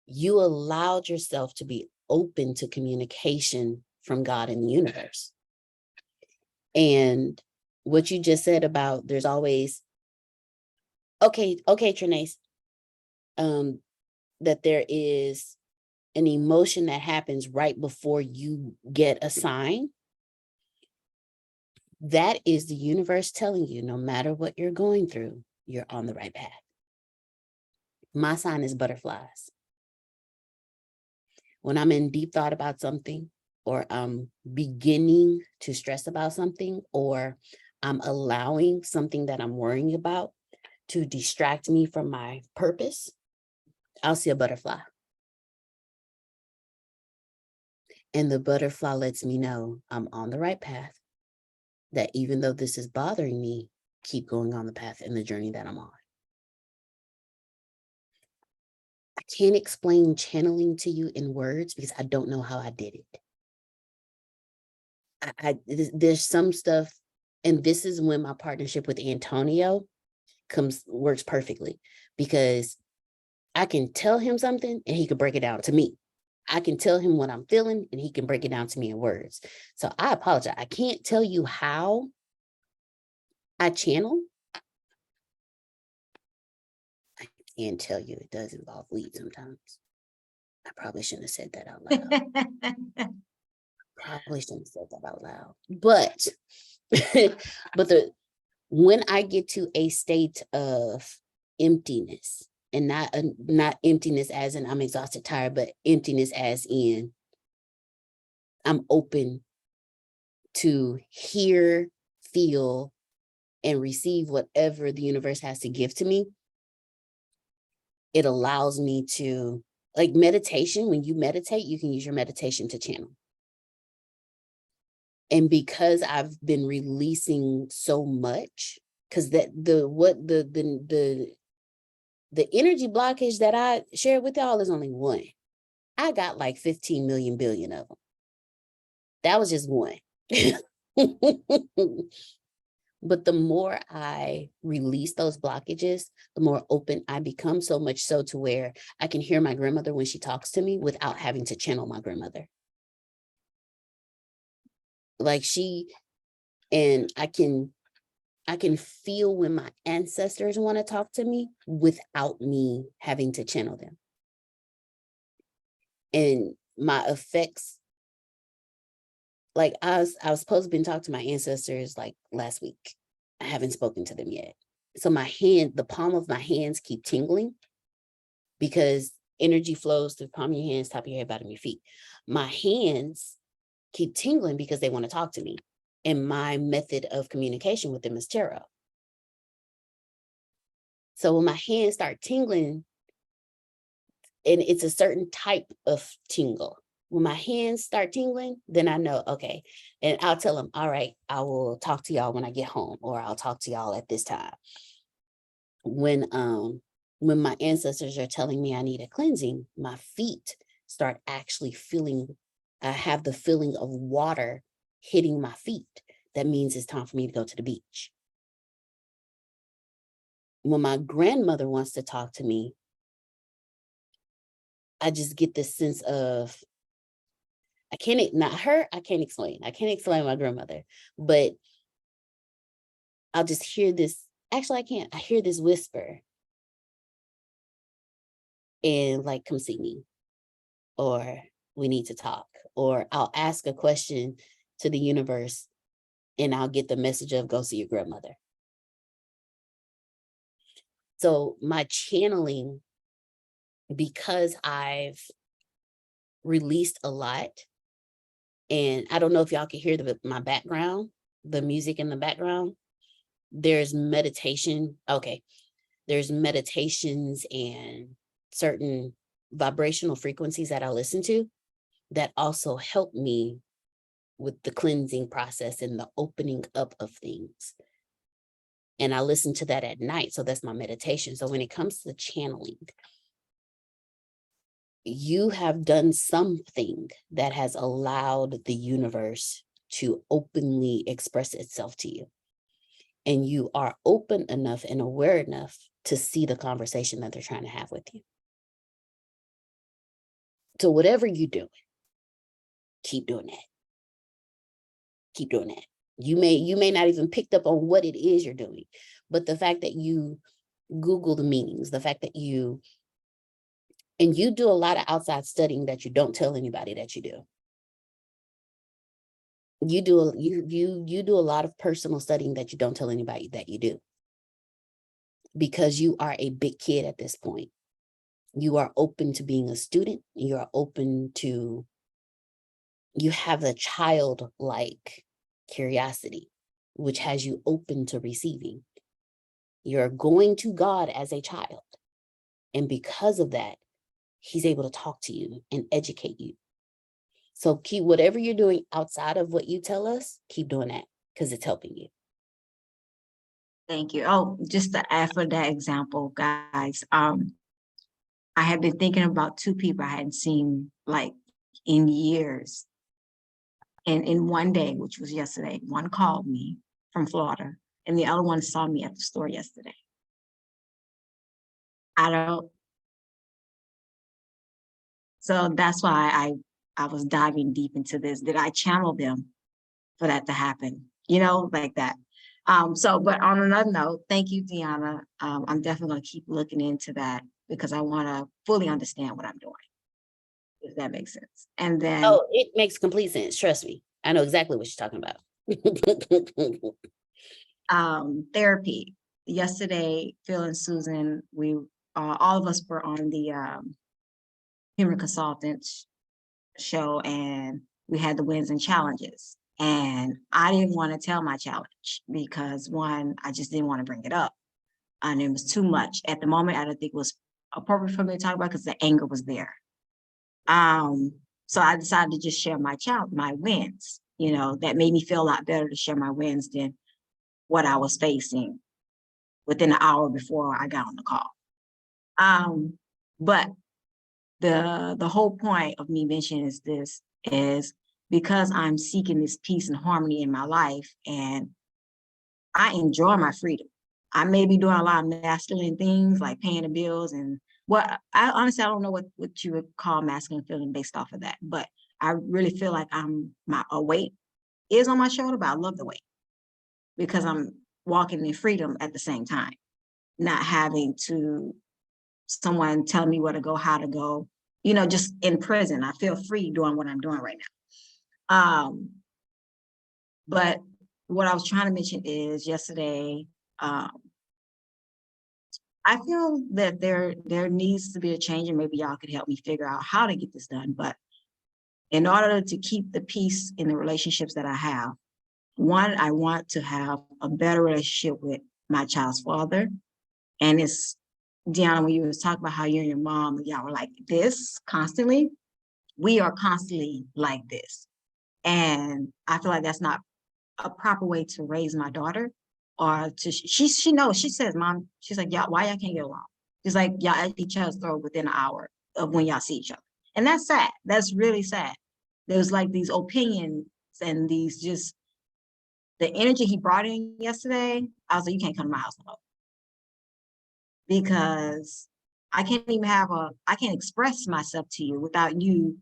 B: you allowed yourself to be open to communication from God and the universe. And what you just said about there's always, okay, Trinace, that there is an emotion that happens right before you get a sign. That is the universe telling you, no matter what you're going through, you're on the right path. My sign is butterflies. When I'm in deep thought about something, or I'm beginning to stress about something, or I'm allowing something that I'm worrying about to distract me from my purpose, I'll see a butterfly. And the butterfly lets me know I'm on the right path, that even though this is bothering me, keep going on the path and the journey that I'm on. I can't explain channeling to you in words because I don't know how I did it. There's some stuff, and this is when my partnership with Antonio works perfectly, because I can tell him something and he could break it down to me. I can tell him what I'm feeling and he can break it down to me in words. So I apologize. I can't tell you how I channel. I can tell you it does involve weed sometimes. I probably shouldn't have said that out loud. Probably shouldn't have said that out loud. But when I get to a state of emptiness, and not emptiness as in I'm exhausted, tired, but emptiness as in I'm open to hear, feel, and receive whatever the universe has to give to me. It allows me to, like meditation, when you meditate, you can use your meditation to channel. And because I've been releasing so much, because the energy blockage that I shared with y'all is only one. I got like 15 million billion of them. That was just one. But the more I release those blockages, the more open I become, so much so to where I can hear my grandmother when she talks to me without having to channel my grandmother. Like I can feel when my ancestors want to talk to me without me having to channel them. And my effects, like I was supposed to been talking to my ancestors like last week. I haven't spoken to them yet. So the palm of my hands keep tingling because energy flows through the palm of your hands, top of your head, bottom of your feet. My hands keep tingling because they want to talk to me. And my method of communication with them is tarot. So when my hands start tingling, and it's a certain type of tingle. When my hands start tingling, then I know, okay. And I'll tell them, all right, I will talk to y'all when I get home, or I'll talk to y'all at this time. When my ancestors are telling me I need a cleansing, my feet start actually feeling, I have the feeling of water hitting my feet. That means it's time for me to go to the beach. When my grandmother wants to talk to me, I just get this sense of, I can't explain. I can't explain my grandmother, but I'll just hear this. Actually, I can't. I hear this whisper and like, come see me, or we need to talk, or I'll ask a question to the universe and I'll get the message of go see your grandmother. So my channeling, because I've released a lot, and I don't know if y'all can hear my background, the music in the background. There's meditation. Okay. There's meditations and certain vibrational frequencies that I listen to that also help me with the cleansing process and the opening up of things. And I listen to that at night. So that's my meditation. So when it comes to channeling, you have done something that has allowed the universe to openly express itself to you. And you are open enough and aware enough to see the conversation that they're trying to have with you. So whatever you do, keep doing that. Keep doing that. You may not even picked up on what it is you're doing, but the fact that you Google the meanings, the fact that you do a lot of outside studying that you don't tell anybody that you do. You do a lot of personal studying that you don't tell anybody that you do. Because you are a big kid at this point. You are open to being a student. You are open to, you have a childlike curiosity, which has you open to receiving. You're going to God as a child. And because of that, he's able to talk to you and educate you. So keep whatever you're doing outside of what you tell us, keep doing that because it's helping you.
G: Thank you. Oh, just to add for that example, guys, I had been thinking about two people I hadn't seen like in years. And in one day, which was yesterday, one called me from Florida and the other one saw me at the store yesterday. So that's why I was diving deep into this. Did I channel them for that to happen? You know, like that. But on another note, thank you, Deanna. I'm definitely going to keep looking into that because I want to fully understand what I'm doing, if that makes sense. And then,
B: Oh, it makes complete sense. Trust me. I know exactly what you're talking about.
G: Therapy. Yesterday, Phil and Susan, we all of us were on the human consultants show, and we had the wins and challenges. And I didn't want to tell my challenge because one, I just didn't want to bring it up. And it was too much. At the moment, I don't think it was appropriate for me to talk about because the anger was there. So I decided to just share my wins, you know, that made me feel a lot better to share my wins than what I was facing within an hour before I got on the call. But the whole point of me mentioning this is because I'm seeking this peace and harmony in my life, and I enjoy my freedom. I may be doing a lot of masculine things like paying the bills and I honestly, I don't know what you would call masculine feeling based off of that, but I really feel like a weight is on my shoulder, but I love the weight because I'm walking in freedom at the same time, not having to someone tell me where to go, how to go, you know, just in prison. I feel free doing what I'm doing right now. But what I was trying to mention is yesterday, I feel that there needs to be a change, and maybe y'all could help me figure out how to get this done. But in order to keep the peace in the relationships that I have, one, I want to have a better relationship with my child's father. And it's, Deanna, when you was talking about how you and your mom, y'all were like this constantly, we are constantly like this. And I feel like that's not a proper way to raise my daughter, or to, she knows, she says, Mom, she's like, y'all, why y'all can't get along? She's like, y'all at each other's throat within an hour of when y'all see each other. And that's sad. That's really sad. There's like these opinions and these just, the energy he brought in yesterday, I was like, you can't come to my house alone. Because I can't even I can't express myself to you without you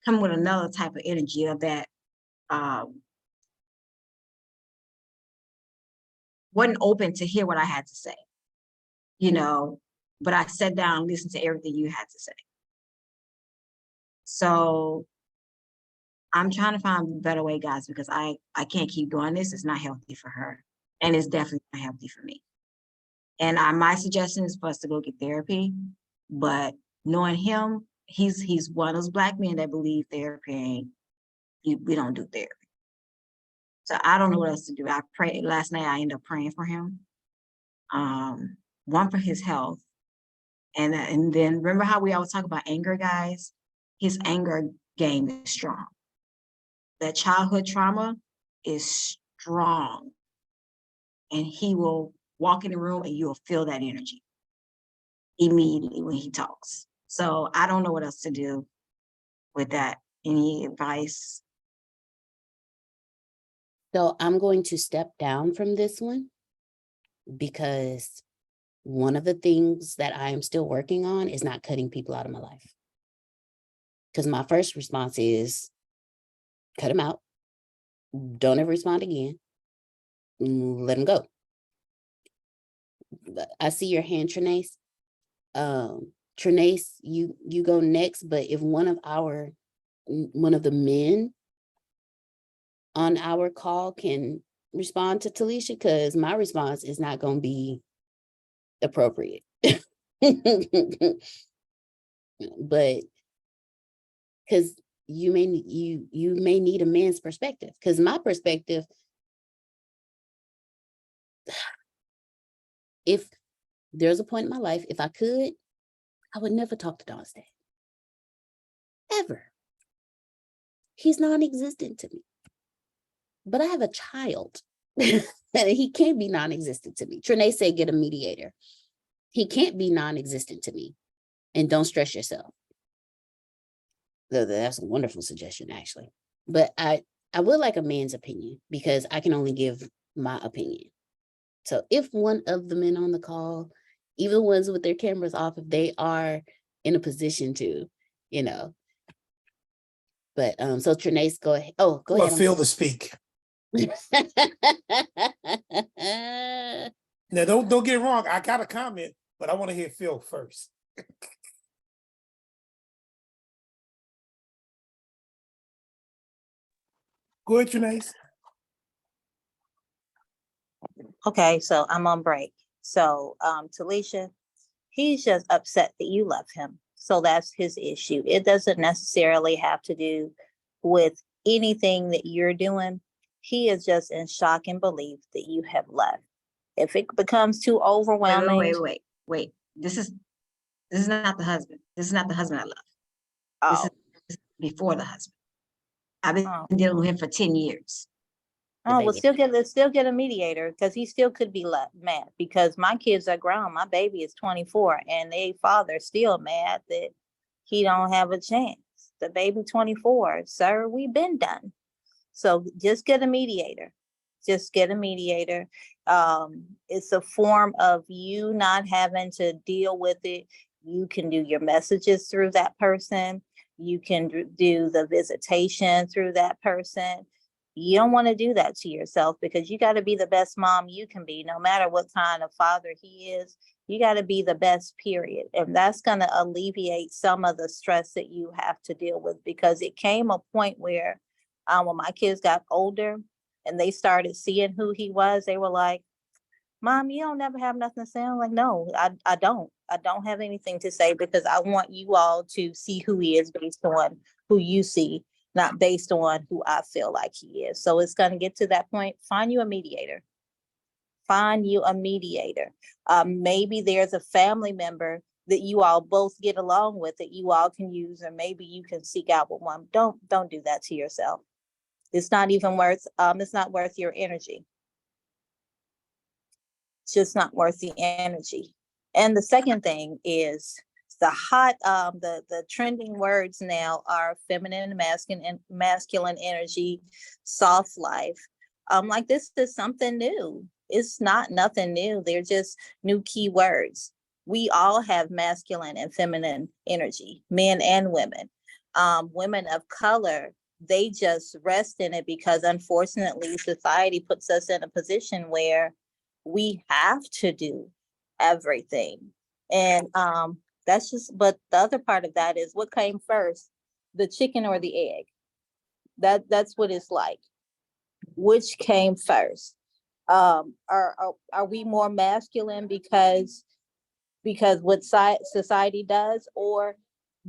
G: coming with another type of energy of that, wasn't open to hear what I had to say, you know, but I sat down and listened to everything you had to say. So I'm trying to find a better way, guys, because I can't keep doing this. It's not healthy for her. And it's definitely not healthy for me. And my suggestion is for us to go get therapy, but knowing him, he's one of those Black men that believe therapy ain't, we don't do therapy. So I don't know what else to do. I prayed last night. I ended up praying for him. One for his health. And then remember how we always talk about anger, guys? His anger game is strong. That childhood trauma is strong. And he will walk in the room and you'll feel that energy immediately when he talks. So I don't know what else to do with that. Any advice?
B: So I'm going to step down from this one because one of the things that I am still working on is not cutting people out of my life. Because my first response is cut them out. Don't ever respond again. Let them go. I see your hand, Trinace. Trinace, you go next, but if one of the men on our call can respond to Talisha, because my response is not going to be appropriate. But because you may need a man's perspective, because my perspective, if there's a point in my life, if I could, I would never talk to Don's dad. Ever. He's non-existent to me. But I have a child. He can't be non-existent to me. Trinae said get a mediator. He can't be non-existent to me. And don't stress yourself. That's a wonderful suggestion, actually. But I would like a man's opinion because I can only give my opinion. So if one of the men on the call, even ones with their cameras off, if they are in a position to, but so Trinace, go ahead. Oh, go ahead.
I: Feel to speak. Now, don't get it wrong. I got a comment, but I want to hear Phil first. Go ahead, Trinace.
G: Okay, so I'm on break. So, Talisha, he's just upset that you love him. So that's his issue. It doesn't necessarily have to do with anything that you're doing. He is just in shock and belief that you have left. If it becomes too overwhelming.
J: Wait. This is not the husband. This is not the husband I love.
G: Oh,
J: This is before the husband. I've been
G: Oh.
J: dealing with him for 10 years.
G: oh, well, still get a mediator because he still could be mad because my kids are grown. My baby is 24 and their father's still mad that he don't have a chance. The baby 24, sir, we've been done. So just get a mediator. Just get a mediator. It's a form of you not having to deal with it. You can do your messages through that person. You can do the visitation through that person. You don't want to do that to yourself because you got to be the best mom you can be, no matter what kind of father he is. You got to be the best, period. And that's going to alleviate some of the stress that you have to deal with, because it came a point where when my kids got older and they started seeing who he was, they were like, Mom, you don't never have nothing to say. I'm like, no, I don't. I don't have anything to say because I want you all to see who he is based on who you see, not based on who I feel like he is. So it's going to get to that point. Find you a mediator. Find you a mediator. Maybe there's a family member that you all both get along with that you all can use, or maybe you can seek out with one. Don't do that to yourself. It's not even worth, it's not worth your energy. It's just not worth the energy. And the second thing is the trending words now are feminine and masculine energy, soft life. Like this is something new. It's not nothing new. They're just new keywords. We all have masculine and feminine energy, men and women. Women of color, they just rest in it because unfortunately society puts us in a position where we have to do everything. And that's just, but the other part of that is what came first, the chicken or the egg? That's what it's like. Which came first? Are we more masculine because what society does, or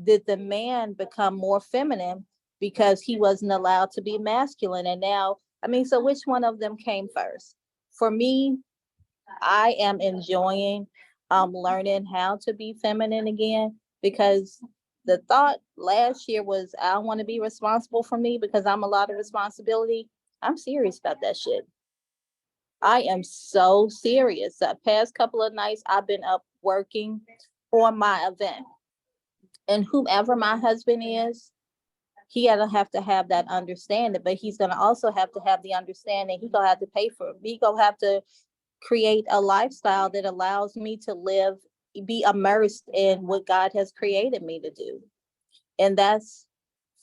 G: did the man become more feminine because he wasn't allowed to be masculine? And now, so which one of them came first? For me, I am enjoying learning how to be feminine again, because the thought last year was I don't want to be responsible for me because I'm a lot of responsibility. I'm serious about that shit. I am so serious. The past couple of nights I've been up working on my event. And whomever my husband is,
K: he gotta have to have that understanding, but he's gonna also have to have the understanding, he gonna have to pay for it. He gonna have to create a lifestyle that allows me to live, be immersed in what God has created me to do. And that's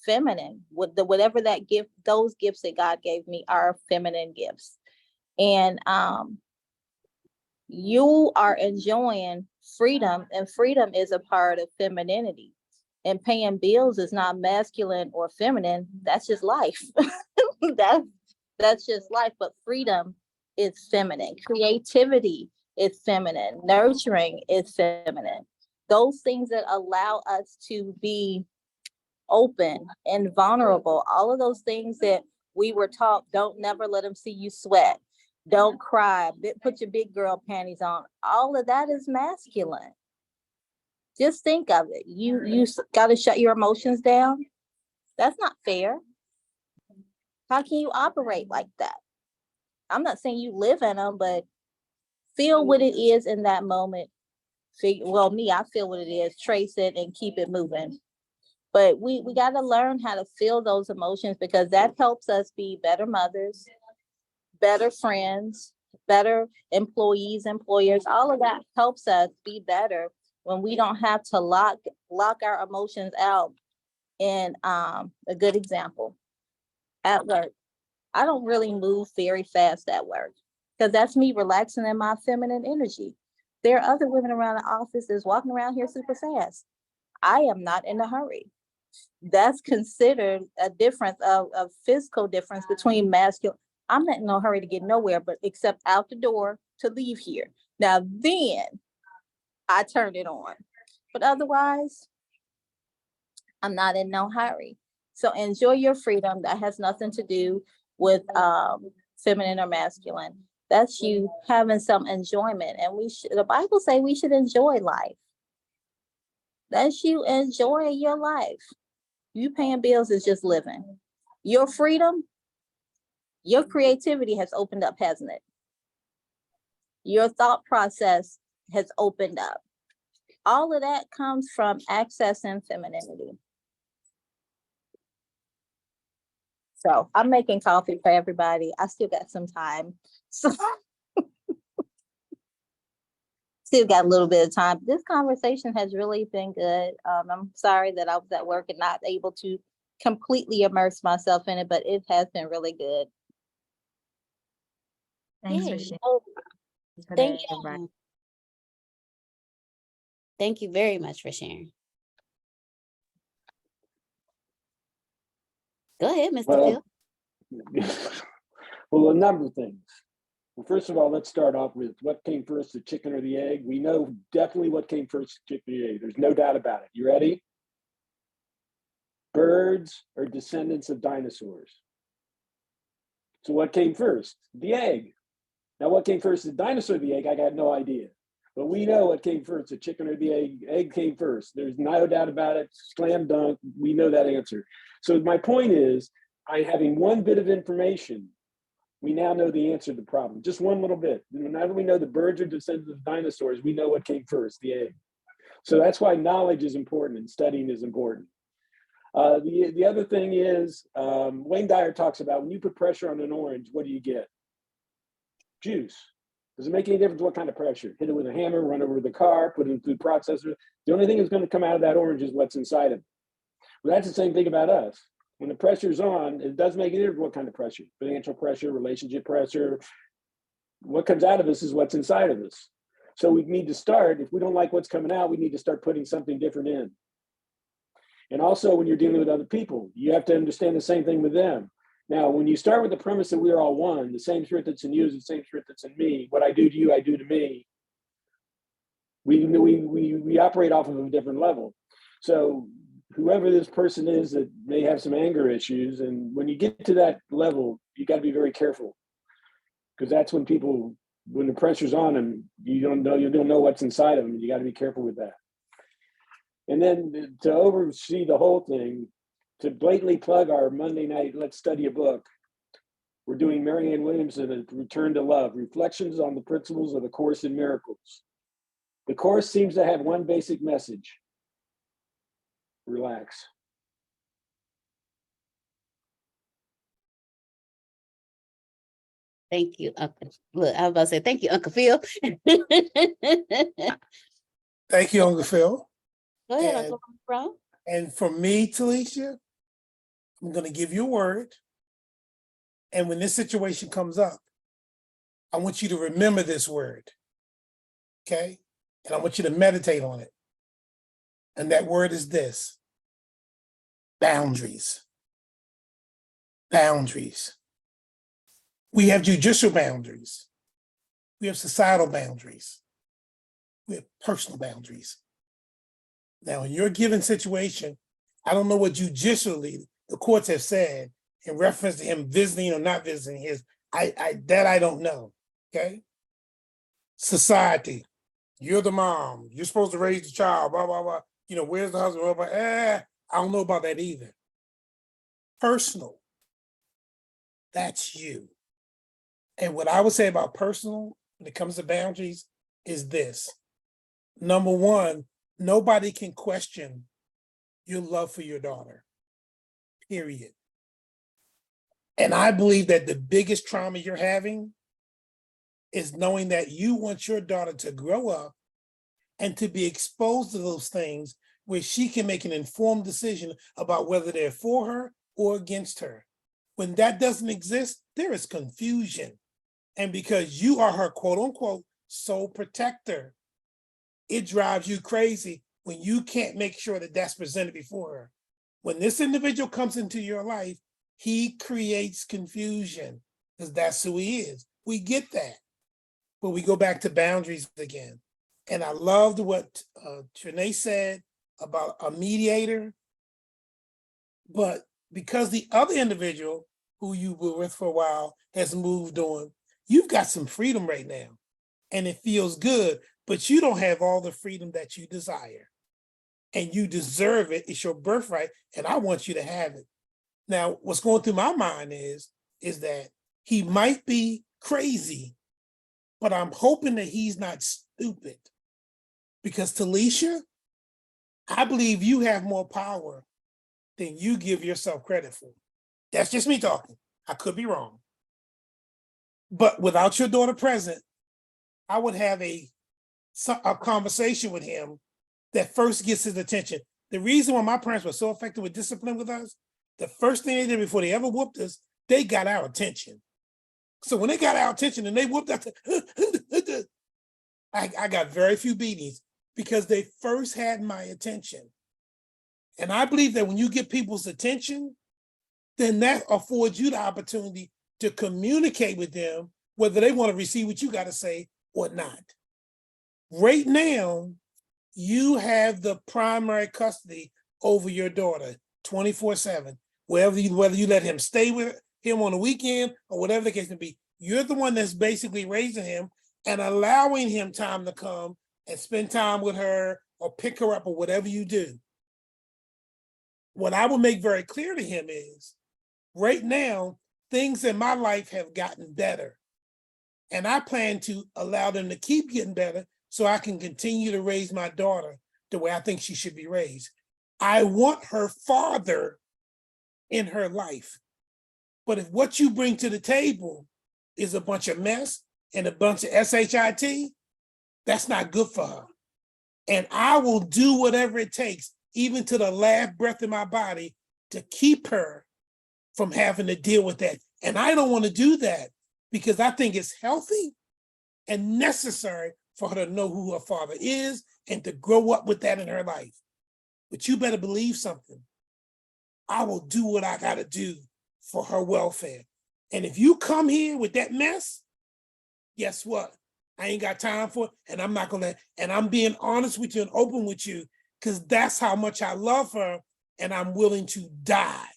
K: feminine. With the whatever that gift, those gifts that God gave me are feminine gifts. And you are enjoying freedom, and freedom is a part of femininity. And paying bills is not masculine or feminine. That's just life. That's just life. But freedom is feminine. Creativity is feminine. Nurturing is feminine. Those things that allow us to be open and vulnerable, all of those things that we were taught, don't never let them see you sweat. Don't cry, put your big girl panties on. All of that is masculine. Just think of it. You got to shut your emotions down. That's not fair. How can you operate like that? I'm not saying you live in them, but feel what it is in that moment. Well, me, I feel what it is, trace it and keep it moving. But we got to learn how to feel those emotions, because that helps us be better mothers, better friends, better employees, employers. All of that helps us be better when we don't have to lock our emotions out. And a good example, at work, I don't really move very fast at work, because that's me relaxing in my feminine energy. There are other women around the office that's walking around here super fast. I am not in a hurry. That's considered a difference of physical difference between masculine. I'm not in no hurry to get nowhere, but except out the door to leave here. Now then I turn it on. But otherwise, I'm not in no hurry. So enjoy your freedom. That has nothing to do with feminine or masculine. That's you having some enjoyment. And the Bible say we should enjoy life. That's you enjoying your life. You paying bills is just living. Your freedom, your creativity has opened up, hasn't it? Your thought process has opened up. All of that comes from accessing femininity. So I'm making coffee for everybody. I still got some time. So still got a little bit of time. This conversation has really been good. I'm sorry that I was at work and not able to completely immerse myself in it, but it has been really good.
J: Thanks for
B: Yay.
J: sharing. for
B: Thank
J: that, everybody.
B: you. Thank you very much for sharing. Go ahead, Mr.
L: Well,
B: Phil.
L: well, a number of things. Well, first of all, let's start off with what came first, the chicken or the egg? We know definitely what came first, the chicken or the egg. There's no doubt about it. You ready? Birds are descendants of dinosaurs. So what came first? The egg. Now, what came first, the dinosaur or the egg? I got no idea. But we know what came first, the chicken or the egg. Egg came first. There's no doubt about it. Slam dunk. We know that answer. So my point is, having one bit of information, we now know the answer to the problem. Just one little bit. Now that we know the birds are descendants of dinosaurs, we know what came first, the egg. So that's why knowledge is important and studying is important. The other thing is, Wayne Dyer talks about when you put pressure on an orange, what do you get? Juice. Does it make any difference what kind of pressure? Hit it with a hammer, run over with a car, put it in the food processor. The only thing that's going to come out of that orange is what's inside of it. Well, that's the same thing about us. When the pressure's on, it does make any difference what kind of pressure. Financial pressure, relationship pressure. What comes out of us is what's inside of us. So we need to start, if we don't like what's coming out, we need to start putting something different in. And also when you're dealing with other people, you have to understand the same thing with them. Now, when you start with the premise that we are all one, the same spirit that's in you is the same spirit that's in me. What I do to you, I do to me. We operate off of a different level. So whoever this person is that may have some anger issues, and when you get to that level, you got to be very careful, because that's when the pressure's on them, you don't know what's inside of them. You got to be careful with that. And then to oversee the whole thing, to blatantly plug our Monday night, let's study a book. We're doing Marianne Williamson, Return to Love, Reflections on the Principles of the Course in Miracles. The Course seems to have one basic message: relax.
B: Thank you, Uncle. Look, I was about to say, thank you, Uncle Phil.
I: Thank you, Uncle Phil.
B: Go ahead,
I: And-
B: Uncle Brown.
I: And for me, Talisha, I'm gonna give you a word. And when this situation comes up, I want you to remember this word. Okay? And I want you to meditate on it. And that word is this: boundaries. Boundaries. We have judicial boundaries. We have societal boundaries. We have personal boundaries. Now, in your given situation, I don't know what judicially the courts have said in reference to him visiting or not visiting his, I don't know, okay? Society, you're the mom, you're supposed to raise the child, blah, blah, blah. You know, where's the husband? Blah, blah, I don't know about that either. Personal, that's you. And what I would say about personal when it comes to boundaries is this. Number one, nobody can question your love for your daughter, period. And I believe that the biggest trauma you're having is knowing that you want your daughter to grow up and to be exposed to those things where she can make an informed decision about whether they're for her or against her. When that doesn't exist, there is confusion. And because you are her quote unquote sole protector, it drives you crazy when you can't make sure that that's presented before her. When this individual comes into your life, he creates confusion because that's who he is. We get that. But we go back to boundaries again. And I loved what Trinae said about a mediator. But because the other individual who you were with for a while has moved on, you've got some freedom right now. And it feels good, but you don't have all the freedom that you desire. And you deserve it. It's your birthright. And I want you to have it. Now, what's going through my mind is that he might be crazy, but I'm hoping that he's not stupid. Because Talisha, I believe you have more power than you give yourself credit for. That's just me talking. I could be wrong. But without your daughter present, I would have a conversation with him that first gets his attention. The reason why my parents were so effective with discipline with us, the first thing they did before they ever whooped us, they got our attention. So when they got our attention and they whooped us, I got very few beatings because they first had my attention. And I believe that when you get people's attention, then that affords you the opportunity to communicate with them, whether they want to receive what you got to say or not. Right now, you have the primary custody over your daughter 24/7, whether you let him stay with him on the weekend or whatever the case may be. You're the one that's basically raising him and allowing him time to come and spend time with her or pick her up or whatever you do. What I will make very clear to him is, right now, things in my life have gotten better. And I plan to allow them to keep getting better so I can continue to raise my daughter the way I think she should be raised. I want her father in her life. But if what you bring to the table is a bunch of mess and a bunch of SHIT, that's not good for her. And I will do whatever it takes, even to the last breath in my body, to keep her from having to deal with that. And I don't want to do that because I think it's healthy and necessary for her to know who her father is and to grow up with that in her life. But you better believe something. I will do what I got to do for her welfare. And if you come here with that mess, guess what? I ain't got time for it, and I'm not gonna, and I'm being honest with you and open with you, because that's how much I love her, and I'm willing to die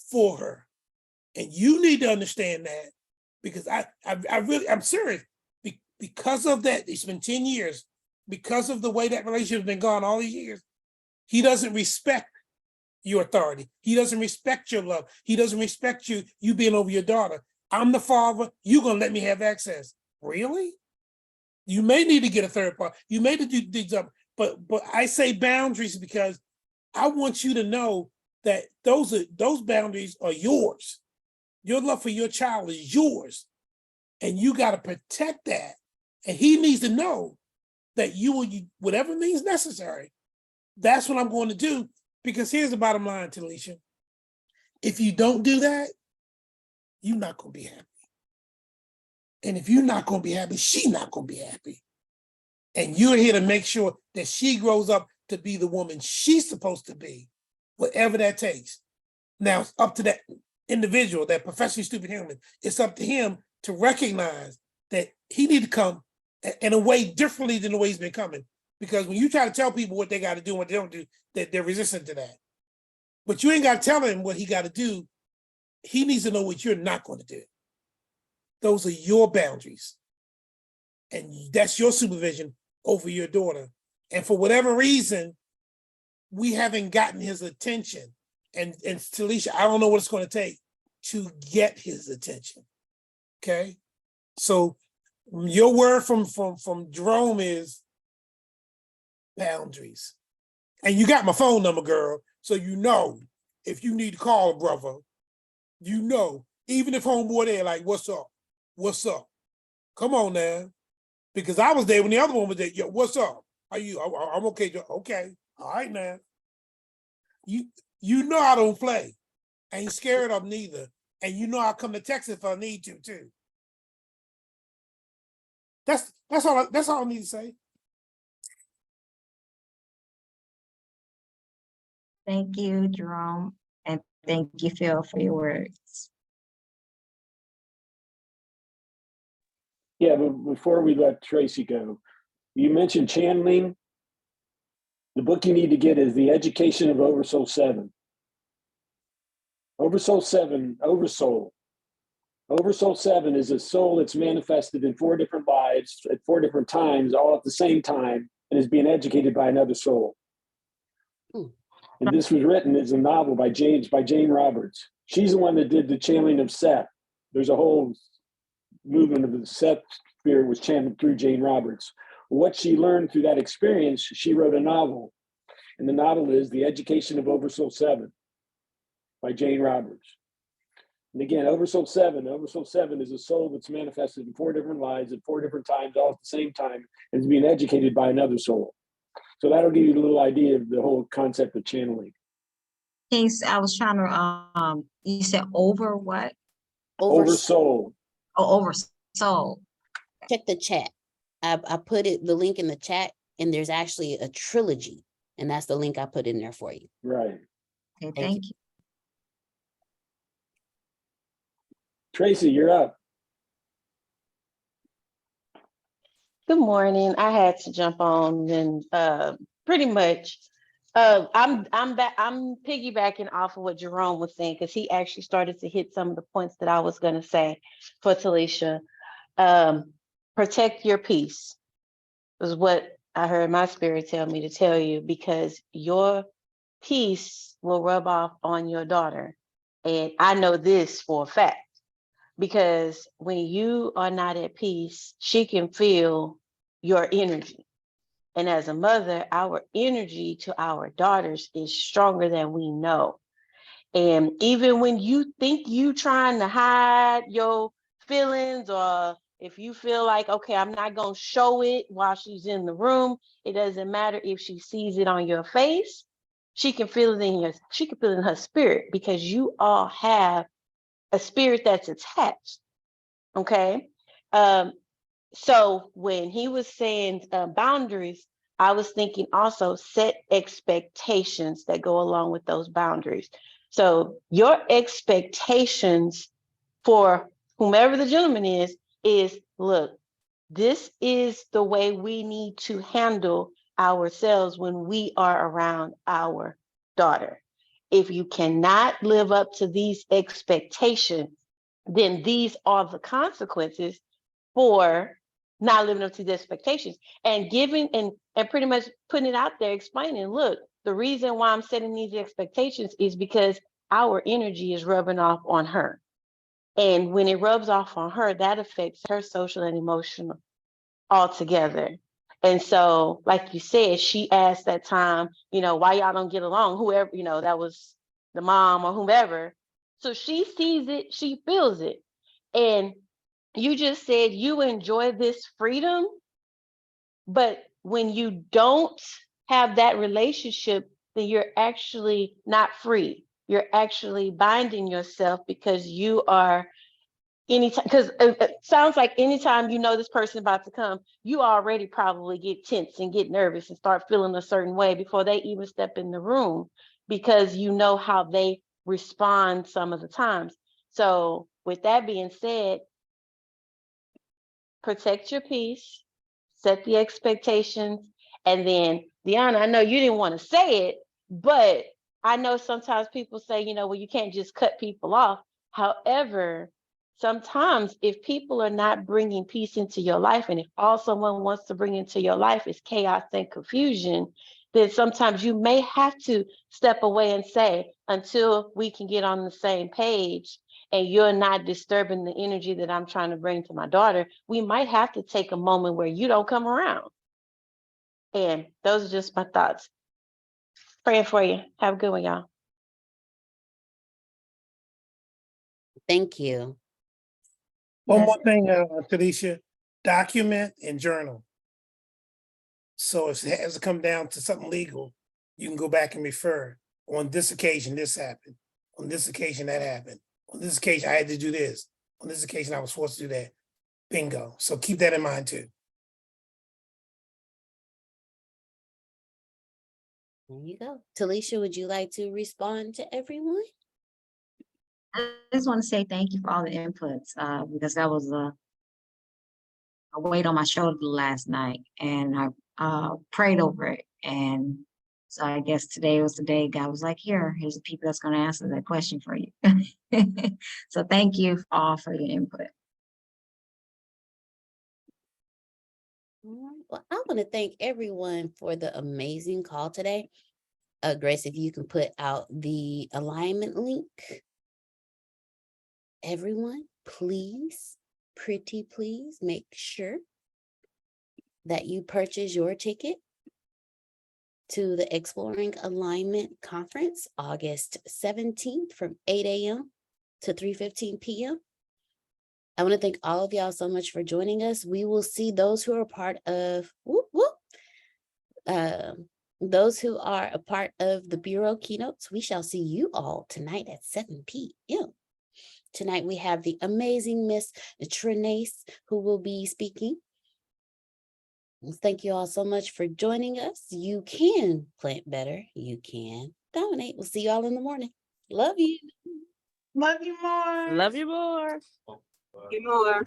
I: for her. And you need to understand that, because I'm serious. Because of that, it's been 10 years, because of the way that relationship has been gone all these years, he doesn't respect your authority. He doesn't respect your love. He doesn't respect you being over your daughter. I'm the father, you're gonna let me have access. Really? You may need to get a third party. You may need to do things up, but I say boundaries because I want you to know that those boundaries are yours. Your love for your child is yours. And you got to protect that. And he needs to know that you will, whatever means necessary, that's what I'm going to do. Because here's the bottom line, Talisha. If you don't do that, you're not going to be happy. And if you're not going to be happy, she's not going to be happy. And you're here to make sure that she grows up to be the woman she's supposed to be, whatever that takes. Now, it's up to that individual, that professionally stupid human. It's up to him to recognize that he need to come in a way differently than the way he's been coming. Because when you try to tell people what they got to do and what they don't do, that they're resistant to that. But you ain't got to tell him what he got to do. He needs to know what you're not going to do. Those are your boundaries. And that's your supervision over your daughter. And for whatever reason, we haven't gotten his attention. And Talisha, I don't know what it's going to take to get his attention. Okay? So your word from Jerome is boundaries. And you got my phone number, girl. So you know, if you need to call a brother, you know, even if homeboy there, like, what's up? What's up? Come on now. Because I was there when the other one was there. Yo, what's up? Are you? I'm okay. Okay. All right now. You know I don't play. I ain't scared of neither. And you know I'll come to Texas if I need to too. That's all I need to say.
J: Thank you, Jerome, and thank you, Phil, for your words.
L: Yeah, but before we let Tracy go, you mentioned channeling. The book you need to get is The Education of Oversoul 7. Oversoul 7, Oversoul. Oversoul 7 is a soul that's manifested in 4 different lives at 4 different times, all at the same time, and is being educated by another soul. And this was written as a novel by Jane Roberts. She's the one that did the channeling of Seth. There's a whole movement of the Seth spirit was channeled through Jane Roberts. What she learned through that experience, she wrote a novel. And the novel is The Education of Oversoul 7 by Jane Roberts. And again, Oversoul 7 is a soul that's manifested in 4 different lives at 4 different times, all at the same time, and is being educated by another soul. So that'll give you a little idea of the whole concept of channeling.
J: Case, I was trying to, you said over what?
L: Oversoul.
J: Oh, over soul.
B: Check the chat. I put the link in the chat, and there's actually a trilogy, and that's the link I put in there for you.
L: Right.
J: Okay, thank you.
L: Tracy, you're up.
M: Good morning. I had to jump on and pretty much I'm piggybacking off of what Jerome was saying, because he actually started to hit some of the points that I was going to say for Talisha. Protect your peace is what I heard my spirit tell me to tell you, because your peace will rub off on your daughter. And I know this for a fact, because when you are not at peace, she can feel your energy. And as a mother, our energy to our daughters is stronger than we know. And even when you think you trying to hide your feelings, or if you feel like, okay, I'm not going to show it while she's in the room, it doesn't matter if she sees it on your face. She can feel it she can feel it in her spirit, because you all have a spirit that's attached. Okay. So when he was saying boundaries, I was thinking also set expectations that go along with those boundaries. So your expectations for whomever the gentleman is, look, this is the way we need to handle ourselves when we are around our daughter. If you cannot live up to these expectations, then these are the consequences for not living up to the expectations, and giving and pretty much putting it out there, explaining, look, the reason why I'm setting these expectations is because our energy is rubbing off on her. And when it rubs off on her, that affects her social and emotional altogether. And so, like you said, she asked that time, why y'all don't get along, whoever, that was the mom or whomever. So she sees it, she feels it. And you just said you enjoy this freedom, but when you don't have that relationship, then you're actually not free. You're actually binding yourself because you are anytime, because it sounds like anytime you know this person about to come, you already probably get tense and get nervous and start feeling a certain way before they even step in the room, because you know how they respond some of the times. So with that being said, protect your peace, set the expectations, and then Deanna, I know you didn't want to say it, but I know sometimes people say, you know, well, you can't just cut people off. However, sometimes if people are not bringing peace into your life, and if all someone wants to bring into your life is chaos and confusion, then sometimes you may have to step away and say, until we can get on the same page and you're not disturbing the energy that I'm trying to bring to my daughter, we might have to take a moment where you don't come around. And those are just my thoughts. Praying for you. Have a good one, y'all.
B: Thank you.
I: One
J: Yes.
I: more thing, Talisha, document and journal. So if it has to come down to something legal, you can go back and refer. On this occasion, this happened. On this occasion, that happened. On this occasion, I had to do this. On this occasion, I was forced to do that. Bingo. So keep that in mind too.
B: There you go. Talisha, would you like to respond to everyone?
J: I just want to say thank you for all the inputs, because that was a weight on my shoulder last night, and I prayed over it. And so I guess today was the day God was like, here's the people that's going to answer that question for you. So thank you all for your input.
B: All right. Well, I want to thank everyone for the amazing call today. Grace, if you can put out the alignment link. Everyone, please, pretty please make sure that you purchase your ticket to the Exploring Alignment Conference, August 17th from 8 a.m. to 3:15 p.m. I want to thank all of y'all so much for joining us. We will see those who are part of, those who are a part of the Bureau keynotes. We shall see you all tonight at 7 p.m. Tonight we have the amazing Miss Trinace who will be speaking. Thank you all so much for joining us. You can plant better. You can dominate. We'll see you all in the morning. Love you.
D: Love you more.
A: Love you more.
C: More.